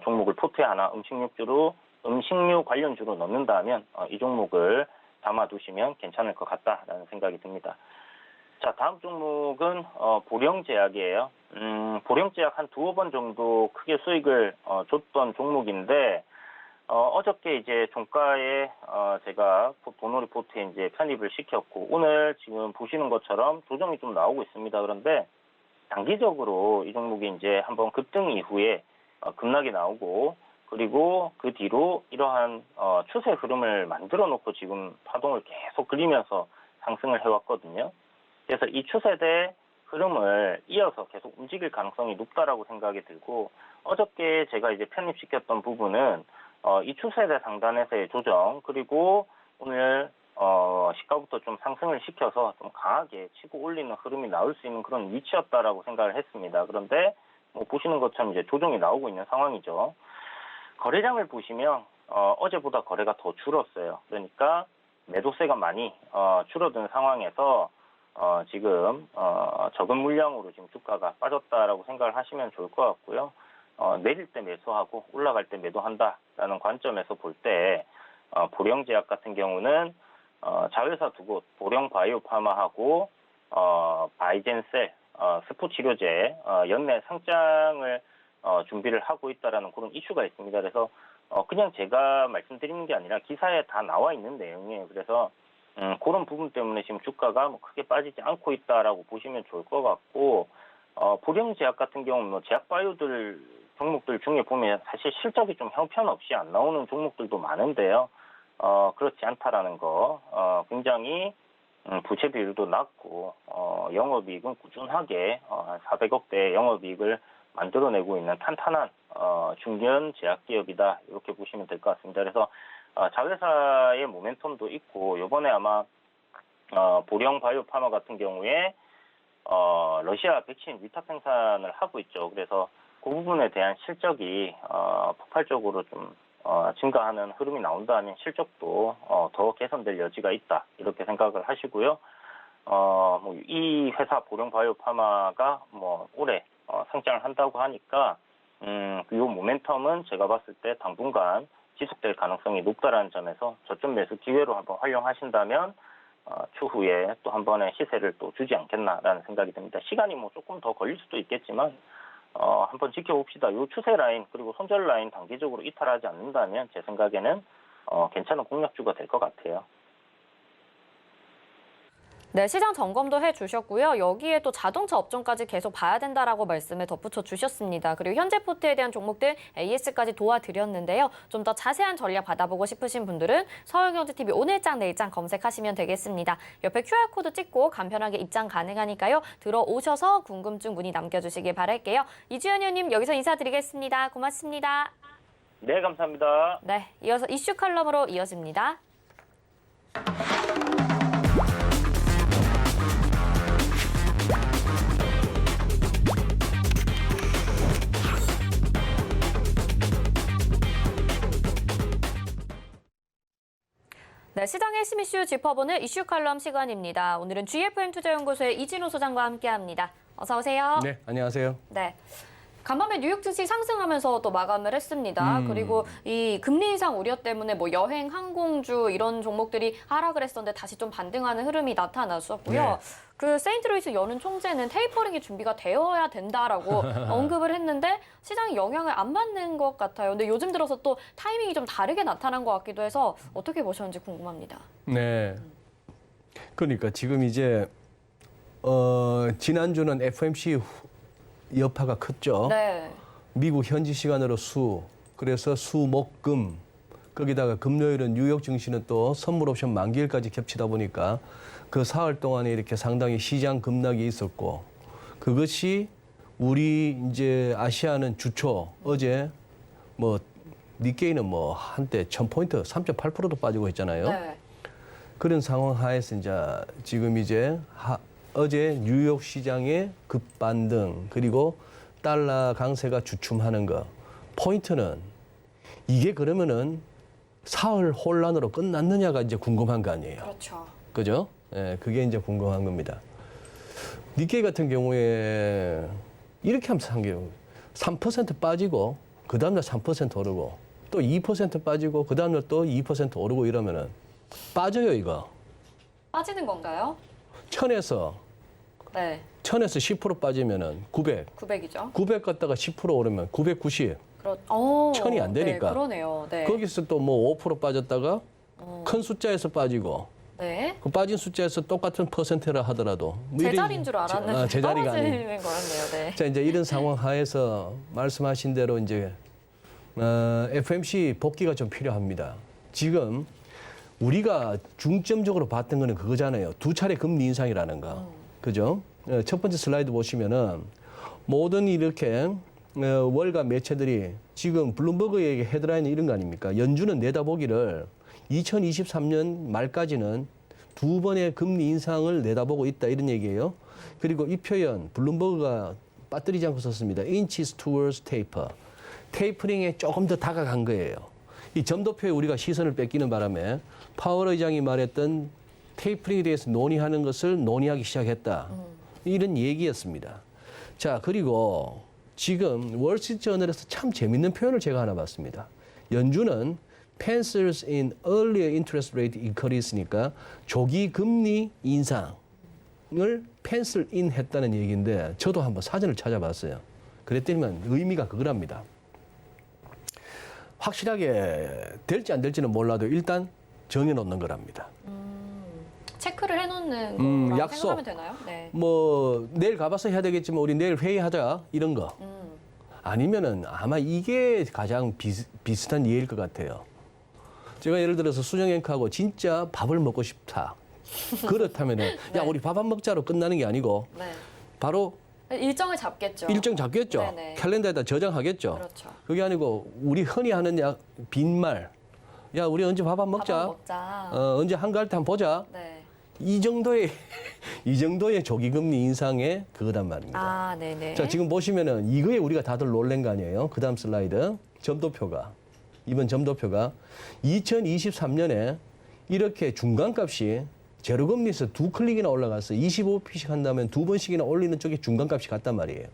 종목을 포트에 하나 음식료 관련주로 넣는다면 이 종목을 담아두시면 괜찮을 것 같다라는 생각이 듭니다. 자, 다음 종목은 보령제약이에요. 보령제약 한 두어 번 정도 크게 수익을 줬던 종목인데 어저께 이제 종가에 제가 도노리 포트에 이제 편입을 시켰고 오늘 지금 보시는 것처럼 조정이 좀 나오고 있습니다. 그런데 단기적으로 이 종목이 이제 한번 급등 이후에 급락이 나오고 그리고 그 뒤로 이러한 추세 흐름을 만들어 놓고 지금 파동을 계속 그리면서 상승을 해왔거든요. 그래서 이 추세대 흐름을 이어서 계속 움직일 가능성이 높다라고 생각이 들고 어저께 제가 이제 편입시켰던 부분은 이 추세대 상단에서의 조정 그리고 오늘 시가부터 좀 상승을 시켜서 좀 강하게 치고 올리는 흐름이 나올 수 있는 그런 위치였다라고 생각을 했습니다. 그런데 뭐 보시는 것처럼 이제 조정이 나오고 있는 상황이죠. 거래량을 보시면 어제보다 거래가 더 줄었어요. 그러니까 매도세가 많이 줄어든 상황에서 지금 적은 물량으로 지금 주가가 빠졌다라고 생각을 하시면 좋을 것 같고요. 내릴 때 매수하고 올라갈 때 매도한다라는 관점에서 볼 때 보령제약 같은 경우는 자회사 두 곳 보령바이오파마하고 바이젠셀 스포 치료제 연내 상장을 준비를 하고 있다라는 그런 이슈가 있습니다. 그래서 그냥 제가 말씀드리는 게 아니라 기사에 다 나와 있는 내용이에요. 그래서 그런 부분 때문에 지금 주가가 뭐 크게 빠지지 않고 있다라고 보시면 좋을 것 같고 보령제약 같은 경우는 뭐 제약바이오들 종목들 중에 보면 사실 실적이 좀 형편없이 안 나오는 종목들도 많은데요. 그렇지 않다라는 거 굉장히 부채 비율도 낮고 영업이익은 꾸준하게 400억대 영업이익을 만들어내고 있는 탄탄한 중견 제약기업이다 이렇게 보시면 될 것 같습니다. 그래서 자회사의 모멘텀도 있고 이번에 아마 보령 바이오파마 같은 경우에 러시아 백신 위탁 생산을 하고 있죠. 그래서 그 부분에 대한 실적이 폭발적으로 좀 증가하는 흐름이 나온다면 실적도 더 개선될 여지가 있다 이렇게 생각을 하시고요. 뭐 이 회사 보령 바이오파마가 뭐 올해 상장을 한다고 하니까 이 모멘텀은 제가 봤을 때 당분간 지속될 가능성이 높다라는 점에서 저점 매수 기회로 한번 활용하신다면 추후에 또 한 번의 시세를 또 주지 않겠나라는 생각이 듭니다. 시간이 뭐 조금 더 걸릴 수도 있겠지만 한번 지켜봅시다. 이 추세 라인 그리고 손절 라인 단기적으로 이탈하지 않는다면 제 생각에는 괜찮은 공략주가 될 것 같아요. 네, 시장 점검도 해주셨고요. 여기에 또 자동차 업종까지 계속 봐야 된다라고 말씀을 덧붙여 주셨습니다. 그리고 현재 포트에 대한 종목들 AS까지 도와드렸는데요. 좀 더 자세한 전략 받아보고 싶으신 분들은 서울경제TV 오늘장 내일장 검색하시면 되겠습니다. 옆에 QR코드 찍고 간편하게 입장 가능하니까요. 들어오셔서 궁금증 문의 남겨주시길 바랄게요. 이주연 의원님 여기서 인사드리겠습니다. 고맙습니다. 네, 감사합니다. 네, 이어서 이슈 칼럼으로 이어집니다. 네, 시장 핵심 이슈 짚어보는 이슈 칼럼 시간입니다. 오늘은 GFM 투자연구소의 이진호 소장과 함께합니다. 어서 오세요. 네, 안녕하세요. 네. 간밤에 뉴욕 증시 상승하면서 또 마감을 했습니다. 그리고 이 금리 인상 우려 때문에 뭐 여행, 항공주 이런 종목들이 하락을 했었는데 다시 좀 반등하는 흐름이 나타났었고요. 네. 그 세인트루이스 연은 총재는 테이퍼링이 준비가 되어야 된다라고 언급을 했는데 시장이 영향을 안 받는 것 같아요. 근데 요즘 들어서 또 타이밍이 좀 다르게 나타난 것 같기도 해서 어떻게 보셨는지 궁금합니다. 네. 그러니까 지금 이제 지난주는 FOMC 여파가 컸죠. 네. 미국 현지 시간으로 그래서 목금 거기다가 금요일은 뉴욕 증시는 또 선물 옵션 만기일까지 겹치다 보니까 그 사흘 동안에 이렇게 상당히 시장 급락이 있었고 그것이 우리 이제 아시아는 주초 어제 뭐 니케이는 뭐 한때 1000포인트 3.8%도 빠지고 했잖아요. 네. 그런 상황 하에서 이제 지금 이제 어제 뉴욕 시장의 급반등 그리고 달러 강세가 주춤하는 거 포인트는 이게 그러면은 사흘 혼란으로 끝났느냐가 이제 궁금한 거 아니에요. 그렇죠. 그죠? 예, 그게 이제 궁금한 겁니다. 니케이 같은 경우에 이렇게 하면서 한 게 3% 빠지고 그 다음날 3% 오르고 또 2% 빠지고 그 다음날 또 2% 오르고 이러면은 빠져요 이거. 빠지는 건가요? 1000에서 네. 1000에서 10% 빠지면은 900. 900이죠. 900 갔다가 10% 오르면 990. 오, 1000이 안 되니까. 네, 그러네요. 네. 거기서 또 뭐 5% 빠졌다가 큰 숫자에서 빠지고 네. 그 빠진 숫자에서 똑같은 퍼센트라 하더라도 뭐 제자리인 줄 알았는데 제자리가 아니에요. 떨어지는 거였네요. 네. 자, 이제 이런 상황 하에서 말씀하신 대로 이제 FOMC 복귀가 좀 필요합니다. 지금 우리가 중점적으로 봤던 거는 그거잖아요. 두 차례 금리 인상이라는 거. 그죠? 첫 번째 슬라이드 보시면은 모든 이렇게 월가 매체들이 지금 블룸버그의 헤드라인은 이런 거 아닙니까? 연준은 내다보기를 2023년 말까지는 두 번의 금리 인상을 내다보고 있다 이런 얘기예요. 그리고 이 표현 블룸버그가 빠뜨리지 않고 썼습니다. Inches towards taper. 테이퍼링에 조금 더 다가간 거예요. 이 점도표에 우리가 시선을 뺏기는 바람에 파월 의장이 말했던 테이퍼링에 대해서 논의하는 것을 논의하기 시작했다. 이런 얘기였습니다. 자, 그리고 지금 월스트리트저널에서 참 재밌는 표현을 제가 하나 봤습니다. 연준은 pencils in earlier interest rate increase니까 조기 금리 인상을 pencil in 했다는 얘기인데 저도 한번 사전을 찾아봤어요. 그랬더니만 의미가 그거랍니다. 확실하게 될지 안 될지는 몰라도 일단 정해놓는 거랍니다. 체크를 해놓는 거라고 약속. 생각하면 되나요? 네. 뭐 내일 가봐서 해야 되겠지만 우리 내일 회의하자 이런 거. 아니면은 아마 이게 가장 비슷한 예일 것 같아요. 제가 예를 들어서 수정앵커하고 진짜 밥을 먹고 싶다. 그렇다면은 야 우리 밥 안 먹자로 끝나는 게 아니고 네. 바로 일정을 잡겠죠. 일정 잡겠죠. 네네. 캘린더에다 저장하겠죠. 그렇죠. 그게 아니고 우리 흔히 하는 빈말. 야 우리 언제 밥 안 먹자. 밥안 먹자. 언제 한가할 때 한번 보자. 네. 이 정도의 조기금리 인상의 그거단 말입니다. 아, 네네. 자, 지금 보시면은 이거에 우리가 다들 놀란 거 아니에요? 그 다음 슬라이드. 이번 점도표가 2023년에 이렇게 중간값이 제로금리에서 두 클릭이나 올라가서 25p씩 한다면 두 번씩이나 올리는 쪽에 중간값이 같단 말이에요.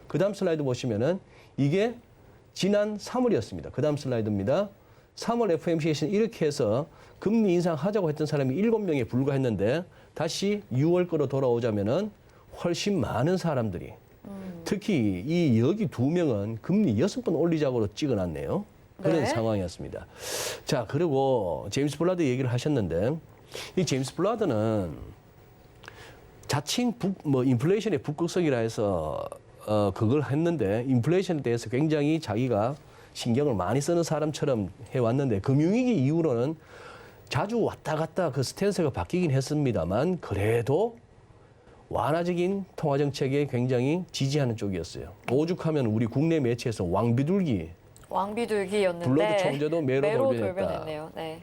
그 다음 슬라이드 보시면은 이게 지난 3월이었습니다. 그 다음 슬라이드입니다. 3월 FOMC에서는 이렇게 해서 금리 인상하자고 했던 사람이 7명에 불과했는데 다시 6월 거로 돌아오자면은 훨씬 많은 사람들이 특히 이 여기 2명은 금리 6번 올리자고로 찍어놨네요. 그런 네. 상황이었습니다. 자, 그리고 제임스 블라드 얘기를 하셨는데 이 제임스 블라드는 자칭 인플레이션의 북극성이라 해서 그걸 했는데 인플레이션에 대해서 굉장히 자기가 신경을 많이 쓰는 사람처럼 해왔는데 금융위기 이후로는 자주 왔다 갔다 그 스탠스가 바뀌긴 했습니다만 그래도 완화적인 통화 정책에 굉장히 지지하는 쪽이었어요. 오죽하면 우리 국내 매체에서 왕비둘기였는데 블러드 총재도 매로 돌변했다. 돌변했네요. 네.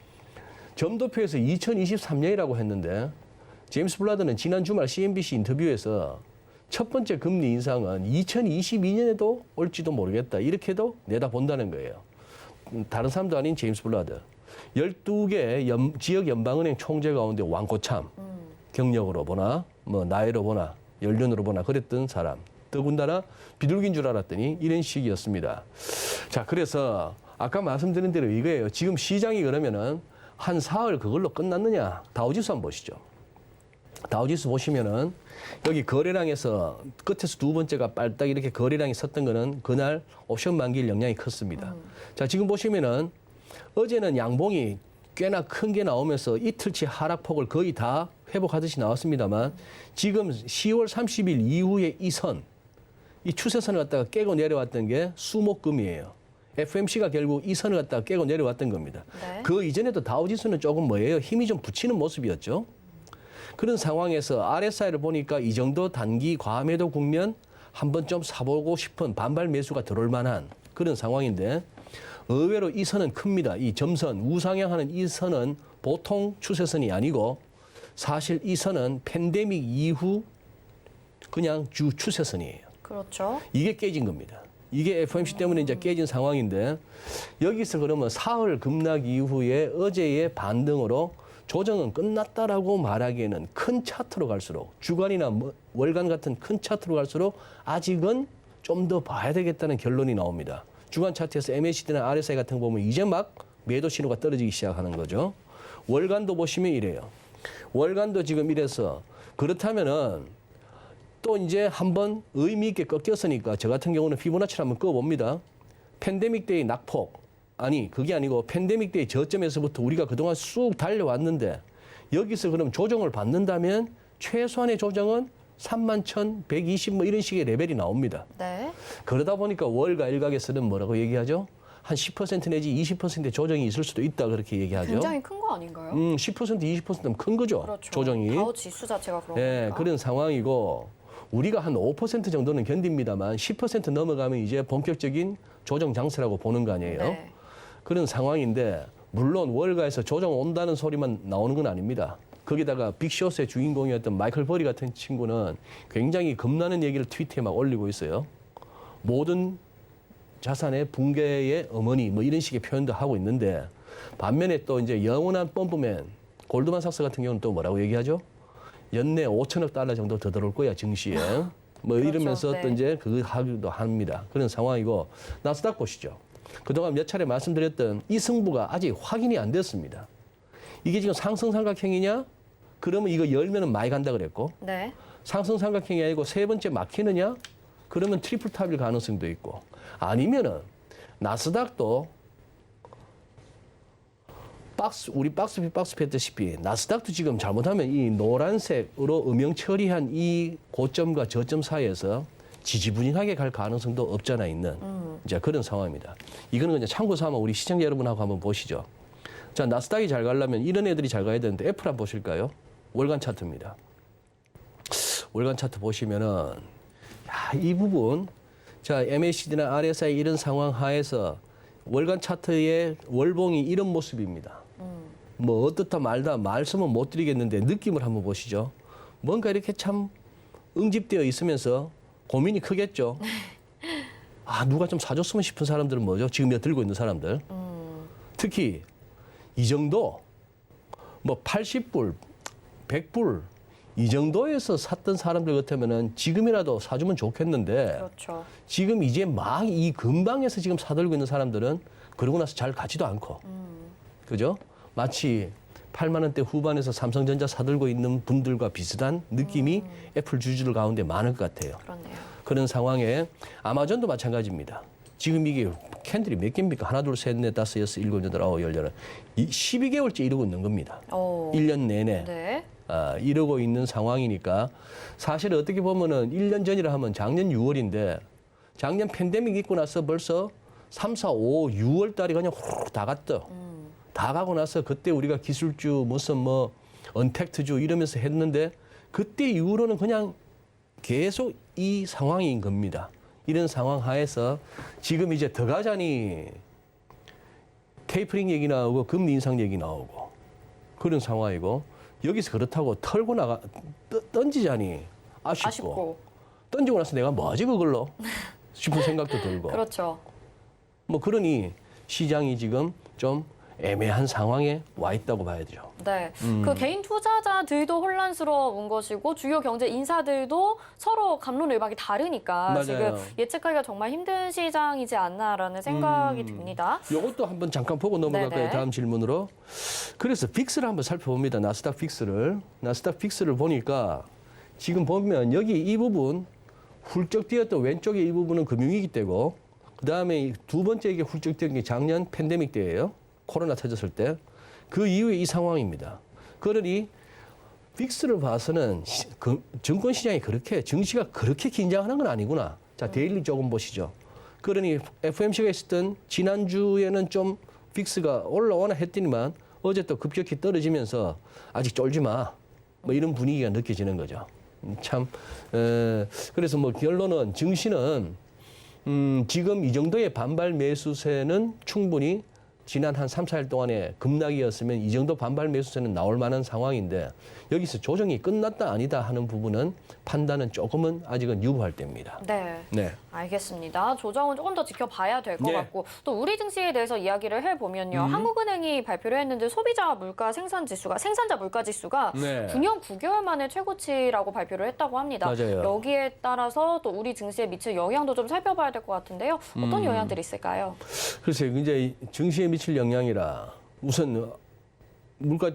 점도표에서 2023년이라고 했는데 제임스 블라드는 지난 주말 CNBC 인터뷰에서 첫 번째 금리 인상은 2022년에도 올지도 모르겠다. 이렇게도 내다본다는 거예요. 다른 사람도 아닌 제임스 블라드. 12개 지역 연방은행 총재 가운데 왕고참. 경력으로 보나 뭐 나이로 보나 연륜으로 보나 그랬던 사람. 더군다나 비둘기인 줄 알았더니 이런 식이었습니다. 자, 그래서 아까 말씀드린 대로 이거예요. 지금 시장이 그러면은 한 사흘 그걸로 끝났느냐. 다우지수 한번 보시죠. 다우지수 보시면은 여기 거래량에서 끝에서 두 번째가 빨딱 이렇게 거래량이 섰던 거는 그날 옵션 만기일 영향이 컸습니다. 자, 지금 보시면은 어제는 양봉이 꽤나 큰 게 나오면서 이틀치 하락폭을 거의 다 회복하듯이 나왔습니다만 지금 10월 30일 이후에 이 추세선을 갖다가 깨고 내려왔던 게 수목금이에요. FMC가 결국 이 선을 갖다가 깨고 내려왔던 겁니다. 네. 그 이전에도 다우지수는 조금 뭐예요? 힘이 좀 붙이는 모습이었죠. 그런 상황에서 RSI를 보니까 이 정도 단기 과매도 국면 한번 좀 사보고 싶은 반발 매수가 들어올 만한 그런 상황인데 의외로 이 선은 큽니다. 이 점선, 우상향하는 이 선은 보통 추세선이 아니고 사실 이 선은 팬데믹 이후 그냥 주 추세선이에요. 그렇죠. 이게 깨진 겁니다. 이게 FOMC 때문에 이제 깨진 상황인데 여기서 그러면 사흘 급락 이후에 어제의 반등으로 조정은 끝났다라고 말하기에는 큰 차트로 갈수록 주간이나 월간 같은 큰 차트로 갈수록 아직은 좀 더 봐야 되겠다는 결론이 나옵니다. 주간 차트에서 MACD나 RSI 같은 거 보면 이제 막 매도 신호가 떨어지기 시작하는 거죠. 월간도 보시면 이래요. 월간도 지금 이래서 그렇다면은 또 이제 한번 의미 있게 꺾였으니까 저 같은 경우는 피보나치를 한번 꺼봅니다. 팬데믹 때의 낙폭. 아니 그게 아니고 팬데믹 때의 저점에서부터 우리가 그동안 쑥 달려왔는데 여기서 그럼 조정을 받는다면 최소한의 조정은 31,120 뭐 이런 식의 레벨이 나옵니다. 네. 그러다 보니까 월가 일각에서는 뭐라고 얘기하죠? 한 10% 내지 20%의 조정이 있을 수도 있다 그렇게 얘기하죠. 굉장히 큰 거 아닌가요? 10% 20%면 큰 거죠. 그렇죠. 조정이. 다우 지수 자체가 그런 예, 거니까. 그런 상황이고 우리가 한 5% 정도는 견딥니다만 10% 넘어가면 이제 본격적인 조정 장세라고 보는 거 아니에요. 네. 그런 상황인데 물론 월가에서 조정 온다는 소리만 나오는 건 아닙니다. 거기다가 빅쇼스의 주인공이었던 마이클 버리 같은 친구는 굉장히 겁나는 얘기를 트위터에 막 올리고 있어요. 모든 자산의 붕괴의 어머니 뭐 이런 식의 표현도 하고 있는데 반면에 또 이제 영원한 펌프맨 골드만삭스 같은 경우는 또 뭐라고 얘기하죠? 연내 5천억 달러 정도 더 들어올 거야 증시에. 뭐 그렇죠. 이러면서 또 네. 이제 그거 하기도 합니다. 그런 상황이고 나스닥 보시죠. 그동안 몇 차례 말씀드렸던 이 승부가 아직 확인이 안 됐습니다. 이게 지금 상승 삼각형이냐? 그러면 이거 열면은 많이 간다 그랬고 네. 상승 삼각형이 아니고 세 번째 막히느냐? 그러면 트리플 탑일 가능성도 있고 아니면은 나스닥도 우리 박스피 했다시피 나스닥도 지금 잘못하면 이 노란색으로 음영 처리한 이 고점과 저점 사이에서 지지부진하게 갈 가능성도 없잖아 있는 이제 그런 상황입니다. 이거는 그냥 참고 삼아 우리 시청자 여러분하고 한번 보시죠. 자, 나스닥이 잘 가려면 이런 애들이 잘 가야 되는데 애플 한번 보실까요? 월간 차트입니다. 월간 차트 보시면은 이 부분 자 MACD나 RSI 이런 상황 하에서 월간 차트의 월봉이 이런 모습입니다. 뭐 어떻다 말다 말씀은 못 드리겠는데 느낌을 한번 보시죠. 뭔가 이렇게 참 응집되어 있으면서 고민이 크겠죠. 누가 좀 사줬으면 싶은 사람들은 뭐죠? 지금 들고 있는 사람들. 특히 이 정도 뭐 80불, 100불 이 정도에서 샀던 사람들 같으면은 지금이라도 사주면 좋겠는데 그렇죠. 지금 이제 막 이 근방에서 지금 사들고 있는 사람들은 그러고 나서 잘 가지도 않고 그죠? 마치 8만 원대 후반에서 삼성전자 사들고 있는 분들과 비슷한 느낌이 애플 주주들 가운데 많을 것 같아요. 그렇네요. 그런 상황에 아마존도 마찬가지입니다. 지금 이게 캔들이 몇 개입니까? 하나, 둘, 셋, 넷, 다섯, 여섯, 일곱, 여덟, 아홉, 열, 열한. 12개월째 이러고 있는 겁니다. 1년 내내. 네. 이러고 있는 상황이니까 사실 어떻게 보면은 1년 전이라 하면 작년 6월인데 작년 팬데믹 있고 나서 벌써 3, 4, 5, 6월 달이 그냥 후루룩 다 갔다. 다 가고 나서 그때 우리가 기술주 무슨 뭐 언택트주 이러면서 했는데 그때 이후로는 그냥 계속 이 상황인 겁니다. 이런 상황 하에서 지금 이제 더 가자니 테이퍼링 얘기 나오고 금리 인상 얘기 나오고 그런 상황이고 여기서 그렇다고 털고 던지자니 아쉽고 던지고 나서 내가 뭐지 그걸로 싶은 생각도 들고 그렇죠. 뭐 그러니 시장이 지금 좀 애매한 상황에 와 있다고 봐야죠. 네. 그 개인 투자자들도 혼란스러운 것이고 주요 경제 인사들도 서로 갑론을박이 다르니까 맞아요. 지금 예측하기가 정말 힘든 시장이지 않나라는 생각이 듭니다. 이것도 한번 잠깐 보고 넘어갈까요? 네네. 다음 질문으로. 그래서 빅스를 한번 살펴봅니다. 나스닥 빅스를. 나스닥 빅스를 보니까 지금 보면 여기 이 부분 훌쩍 뛰었던 왼쪽에 이 부분은 금융위기 때고 그다음에 두 번째 이게 훌쩍 뛰었던 게 작년 팬데믹 때예요. 코로나 터졌을 때. 그 이후에 이 상황입니다. 그러니 빅스를 봐서는 증권 시장이 그렇게 증시가 그렇게 긴장하는 건 아니구나. 자, 데일리 조금 보시죠. 그러니 FOMC가 있었던 지난주에는 좀 빅스가 올라오나 했더니만 어제 또 급격히 떨어지면서 아직 쫄지 마. 뭐 이런 분위기가 느껴지는 거죠. 참, 그래서 뭐 결론은 증시는 지금 이 정도의 반발 매수세는 충분히 지난 한 3, 4일 동안의 급락이었으면 이 정도 반발 매수세는 나올 만한 상황인데 여기서 조정이 끝났다 아니다 하는 부분은 판단은 조금은 아직은 유보할 때입니다. 네. 네. 알겠습니다. 조정은 조금 더 지켜봐야 될 것 네. 같고 또 우리 증시에 대해서 이야기를 해보면요. 한국은행이 발표를 했는데 소비자 물가 생산자 물가 지수가 네. 9년 9개월 만에 최고치라고 발표를 했다고 합니다. 맞아요. 여기에 따라서 또 우리 증시에 미칠 영향도 좀 살펴봐야 될 것 같은데요. 어떤 영향들이 있을까요? 글쎄요, 이제 증시에 미칠 영향이라 우선 물가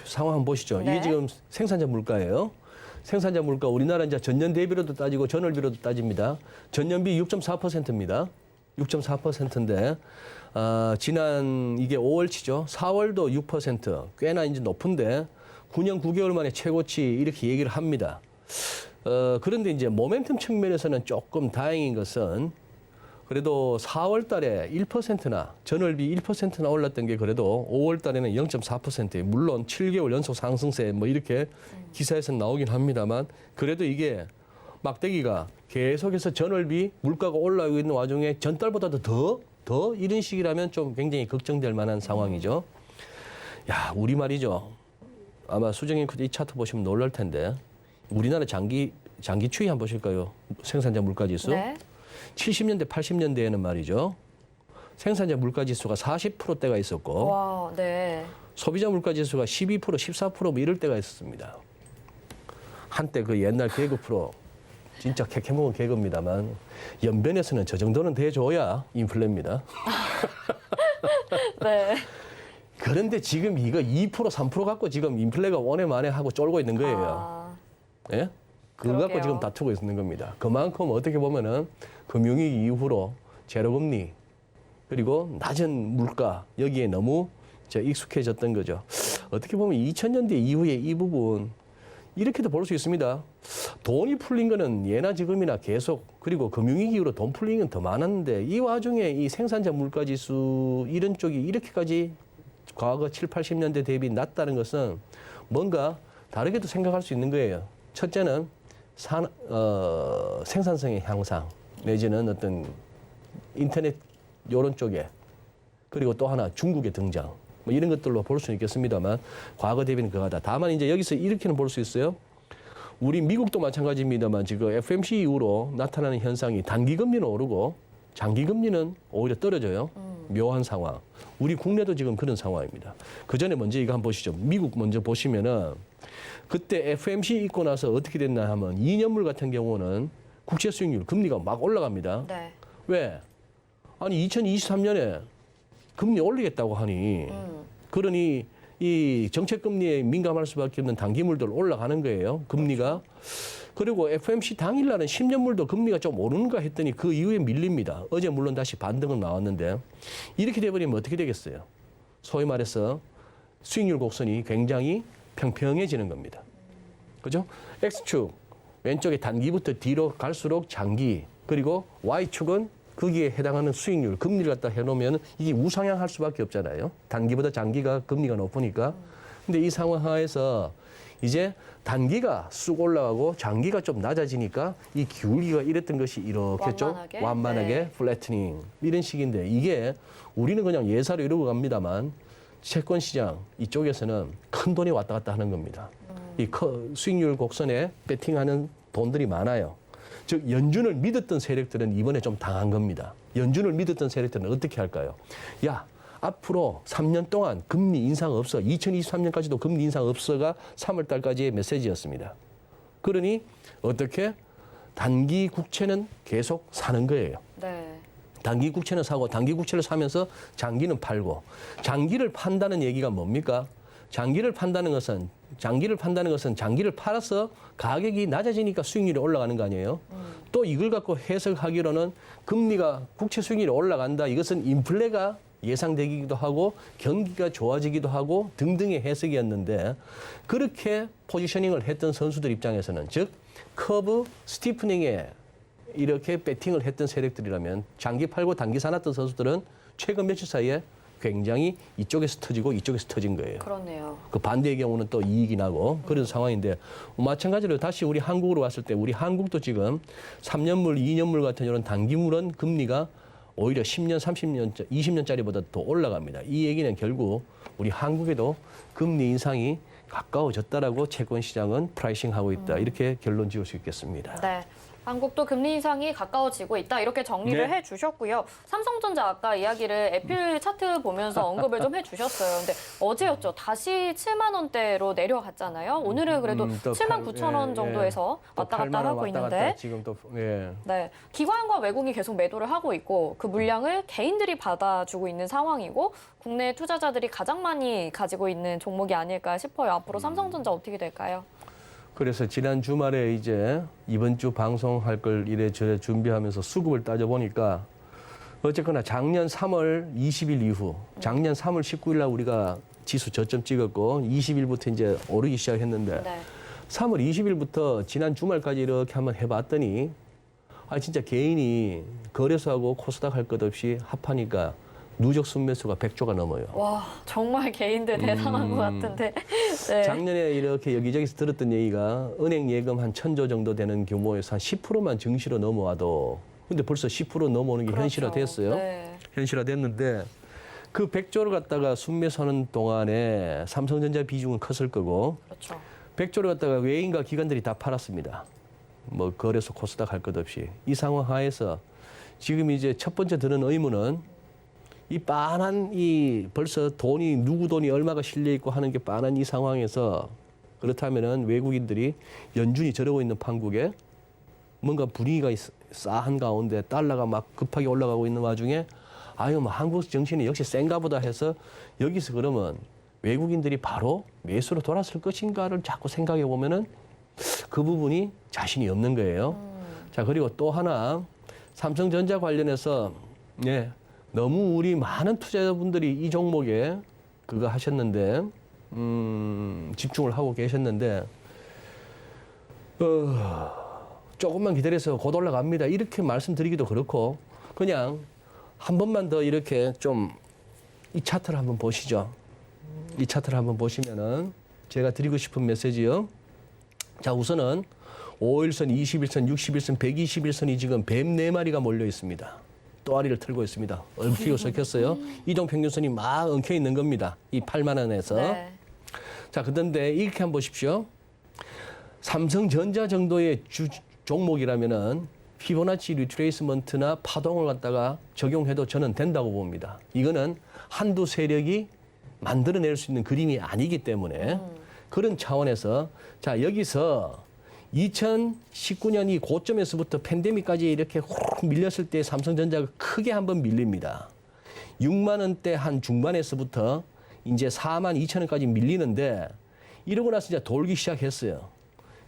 상황 한번 보시죠. 네. 이게 지금 생산자 물가예요. 생산자 물가 우리나라 이제 전년 대비로도 따지고 전월비로도 따집니다. 전년비 6.4%입니다. 6.4%인데 지난 이게 5월치죠. 4월도 6% 꽤나 이제 높은데 9년 9개월 만에 최고치 이렇게 얘기를 합니다. 그런데 이제 모멘텀 측면에서는 조금 다행인 것은 그래도 4월 달에 1%나 전월비 1%나 올랐던 게 그래도 5월 달에는 0.4%예요. 물론 7개월 연속 상승세 뭐 이렇게 기사에서 나오긴 합니다만 그래도 이게 막대기가 계속해서 전월비 물가가 올라오고 있는 와중에 전달보다도 더 이런 식이라면 좀 굉장히 걱정될 만한 상황이죠. 야, 우리 말이죠. 아마 수정님 이 차트 보시면 놀랄 텐데 우리나라 장기 추이 한번 보실까요? 생산자 물가 지수. 네. 70년대, 80년대에는 말이죠. 생산자 물가 지수가 40%대가 있었고 와, 네. 소비자 물가 지수가 12%, 14% 뭐 이럴 때가 있었습니다. 한때 그 옛날 개그 프로 진짜 캐캐먹은 개그입니다만 연변에서는 저 정도는 돼줘야 인플레입니다. 네. 그런데 지금 이거 2%, 3% 갖고 지금 인플레가 원에 만에 하고 쫄고 있는 거예요. 예? 그거 갖고 그러게요. 지금 다투고 있는 겁니다. 그만큼 어떻게 보면은 금융위기 이후로 제로금리 그리고 낮은 물가 여기에 너무 익숙해졌던 거죠. 어떻게 보면 2000년대 이후에 이 부분 이렇게도 볼 수 있습니다. 돈이 풀린 거는 예나 지금이나 계속 그리고 금융위기 이후로 돈 풀린 건 더 많았는데 이 와중에 이 생산자 물가지수 이런 쪽이 이렇게까지 과거 7, 80년대 대비 낮다는 것은 뭔가 다르게도 생각할 수 있는 거예요. 첫째는 생산성의 향상 내지는 어떤 인터넷 이런 쪽에 그리고 또 하나 중국의 등장 뭐 이런 것들로 볼 수는 있겠습니다만 과거 대비는 그거다. 다만 이제 여기서 이렇게는 볼 수 있어요. 우리 미국도 마찬가지입니다만 지금 FOMC 이후로 나타나는 현상이 단기금리는 오르고 장기금리는 오히려 떨어져요. 묘한 상황. 우리 국내도 지금 그런 상황입니다. 그 전에 먼저 이거 한번 보시죠. 미국 먼저 보시면은 그때 FOMC 있고 나서 어떻게 됐나 하면 2년물 같은 경우는 국채 수익률 금리가 막 올라갑니다. 네. 왜? 아니 2023년에 금리 올리겠다고 하니 그러니 이 정책 금리에 민감할 수밖에 없는 단기물들 올라가는 거예요. 금리가. 그리고 FOMC 당일날은 10년물도 금리가 좀 오르는가 했더니 그 이후에 밀립니다. 어제 물론 다시 반등은 나왔는데 이렇게 돼버리면 어떻게 되겠어요? 소위 말해서 수익률 곡선이 굉장히 평평해지는 겁니다. 그죠? X축 왼쪽에 단기부터 뒤로 갈수록 장기, 그리고 Y축은 거기에 해당하는 수익률, 금리를 갖다 해놓으면 이게 우상향할 수밖에 없잖아요. 단기보다 장기가 금리가 높으니까. 근데 이 상황 하에서 이제 단기가 쑥 올라가고 장기가 좀 낮아지니까 이 기울기가 이랬던 것이 이렇게 좀 완만하게? 완만하게 네. 플래트닝 이런 식인데, 이게 우리는 그냥 예사로 이러고 갑니다만 채권 시장 이쪽에서는 큰 돈이 왔다 갔다 하는 겁니다. 이 수익률 곡선에 배팅하는 돈들이 많아요. 즉 연준을 믿었던 세력들은 이번에 좀 당한 겁니다. 연준을 믿었던 세력들은 어떻게 할까요? 야, 앞으로 3년 동안 금리 인상 없어. 2023년까지도 금리 인상 없어가 3월 달까지의 메시지였습니다. 그러니 어떻게? 단기 국채는 계속 사는 거예요. 네. 단기 국채는 사고 단기 국채를 사면서 장기는 팔고. 장기를 판다는 얘기가 뭡니까? 장기를 판다는 것은 장기를 팔아서 가격이 낮아지니까 수익률이 올라가는 거 아니에요? 또 이걸 갖고 해석하기로는 금리가 국채 수익률이 올라간다. 이것은 인플레가 예상되기도 하고 경기가 좋아지기도 하고 등등의 해석이었는데, 그렇게 포지셔닝을 했던 선수들 입장에서는, 즉 커브 스티프닝에 이렇게 배팅을 했던 세력들이라면 장기 팔고 단기 사놨던 선수들은 최근 며칠 사이에 굉장히 이쪽에서 터지고 이쪽에서 터진 거예요. 그렇네요. 그 반대의 경우는 또 이익이 나고 그런 상황인데, 마찬가지로 다시 우리 한국으로 왔을 때 우리 한국도 지금 3년물, 2년물 같은 이런 단기물은 금리가 오히려 10년, 30년, 20년짜리보다 더 올라갑니다. 이 얘기는 결국 우리 한국에도 금리 인상이 가까워졌다라고 채권 시장은 프라이싱하고 있다. 이렇게 결론 지을 수 있겠습니다. 네. 한국도 금리 인상이 가까워지고 있다. 이렇게 정리를 네. 해주셨고요. 삼성전자 아까 이야기를 애플 차트 보면서 언급을 좀 해주셨어요. 근데 어제였죠. 다시 7만 원대로 내려갔잖아요. 오늘은 그래도 또 7만 9천 원 정도에서 또 왔다 갔다 8만 원 하고 왔다 있는데, 갔다 지금 또 네, 기관과 외국이 계속 매도를 하고 있고 그 물량을 개인들이 받아주고 있는 상황이고, 국내 투자자들이 가장 많이 가지고 있는 종목이 아닐까 싶어요. 앞으로 삼성전자 어떻게 될까요? 그래서 지난 주말에 이제 이번 주 방송할 걸 이래저래 준비하면서 수급을 따져보니까 어쨌거나 작년 3월 20일 이후, 작년 3월 19일 날 우리가 지수 저점 찍었고 20일부터 이제 오르기 시작했는데, 네. 3월 20일부터 지난 주말까지 이렇게 한번 해봤더니 진짜 개인이 거래소하고 코스닥 할 것 없이 합하니까 누적 순매수가 100조가 넘어요. 와, 정말 개인들 대단한 것 같은데. 네. 작년에 이렇게 여기저기서 들었던 얘기가 은행 예금 한 1,000조 정도 되는 규모에서 한 10%만 증시로 넘어와도, 근데 벌써 10% 넘어오는 게 그렇죠. 현실화됐어요. 네. 현실화됐는데 그 100조를 갖다가 순매수하는 동안에 삼성전자 비중은 컸을 거고, 그렇죠. 100조를 갖다가 외인과 기관들이 다 팔았습니다. 뭐 거래소 코스닥 할 것 없이. 이 상황 하에서 지금 이제 첫 번째 드는 의문은, 이 빤한 이 벌써 돈이 누구 돈이 얼마가 실려 있고 하는 게 빤한 이 상황에서, 그렇다면은 외국인들이 연준이 저러고 있는 판국에 뭔가 분위기가 싸한 가운데 달러가 막 급하게 올라가고 있는 와중에 뭐 한국 정신이 역시 센가 보다 해서 여기서 그러면 외국인들이 바로 매수로 돌았을 것인가를 자꾸 생각해 보면은 그 부분이 자신이 없는 거예요. 자, 그리고 또 하나 삼성전자 관련해서 너무 우리 많은 투자자분들이 이 종목에 그거 하셨는데 집중을 하고 계셨는데 조금만 기다려서 곧 올라갑니다. 이렇게 말씀드리기도 그렇고, 그냥 한 번만 더 이렇게 좀 이 차트를 한번 보시죠. 이 차트를 한번 보시면은 제가 드리고 싶은 메시지요. 자, 우선은 5일선, 21선, 61선, 121선이 지금 뱀 4마리가 몰려 있습니다. 또아리를 틀고 있습니다. 얽히고 섞였어요. 이동평균선이 막 엉켜 있는 겁니다. 이 8만 원에서. 네. 자, 그런데 이렇게 한번 보십시오. 삼성전자 정도의 종목이라면은 피보나치 리트레이스먼트나 파동을 갖다가 적용해도 저는 된다고 봅니다. 이거는 한두 세력이 만들어낼 수 있는 그림이 아니기 때문에 그런 차원에서, 자, 여기서 2019년 이 고점에서부터 팬데믹까지 이렇게 훅 밀렸을 때 삼성전자가 크게 한번 밀립니다. 6만 원대 한 중반에서부터 이제 4만 2천 원까지 밀리는데, 이러고 나서 이제 돌기 시작했어요.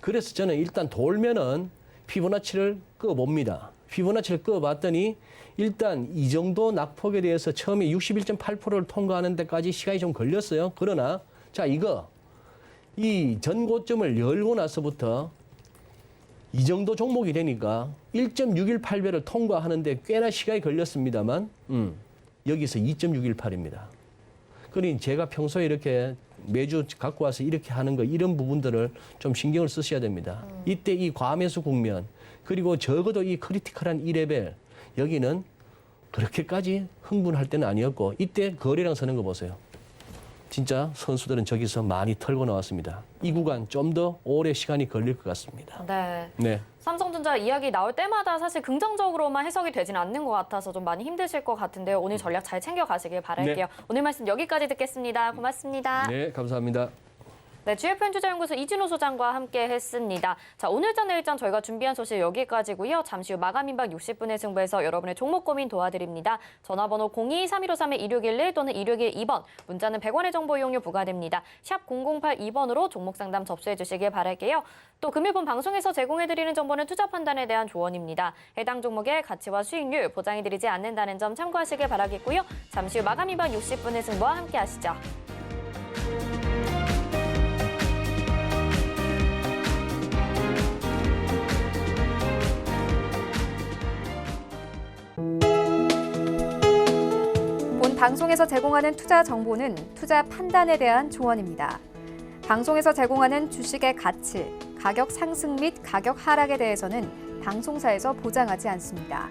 그래서 저는 일단 돌면은 피보나치를 끄어봅니다. 피보나치를 끄어봤더니 일단 이 정도 낙폭에 대해서 처음에 61.8%를 통과하는 데까지 시간이 좀 걸렸어요. 그러나 자, 이거 이 전고점을 열고 나서부터 이 정도 종목이 되니까 1.618배를 통과하는데 꽤나 시간이 걸렸습니다만 여기서 2.618입니다. 그러니 제가 평소에 이렇게 매주 갖고 와서 이렇게 하는 거 이런 부분들을 좀 신경을 쓰셔야 됩니다. 이때 이 과매수 국면 그리고 적어도 이 크리티컬한 2레벨 여기는 그렇게까지 흥분할 때는 아니었고 이때 거래량 서는 거 보세요. 진짜 선수들은 저기서 많이 털고 나왔습니다. 이 구간 좀 더 오래 시간이 걸릴 것 같습니다. 네. 네. 삼성전자 이야기 나올 때마다 사실 긍정적으로만 해석이 되진 않는 것 같아서 좀 많이 힘드실 것 같은데요. 오늘 전략 잘 챙겨가시길 바랄게요. 네. 오늘 말씀 여기까지 듣겠습니다. 고맙습니다. 네, 감사합니다. 네, GFN투자연구소 이진호 소장과 함께 했습니다. 자, 오늘자 내일장 저희가 준비한 소식 여기까지고요. 잠시 후 마감 임박 60분의 승부에서 여러분의 종목 고민 도와드립니다. 전화번호 02-3153-1611 또는 1612번, 문자는 100원의 정보 이용료 부과됩니다. 샵 0082번으로 종목 상담 접수해 주시길 바랄게요. 또 금일 본 방송에서 제공해드리는 정보는 투자 판단에 대한 조언입니다. 해당 종목의 가치와 수익률 보장해드리지 않는다는 점 참고하시길 바라겠고요. 잠시 후 마감 임박 60분의 승부와 함께 하시죠. 본 방송에서 제공하는 투자 정보는 투자 판단에 대한 조언입니다. 방송에서 제공하는 주식의 가치, 가격 상승 및 가격 하락에 대해서는 방송사에서 보장하지 않습니다.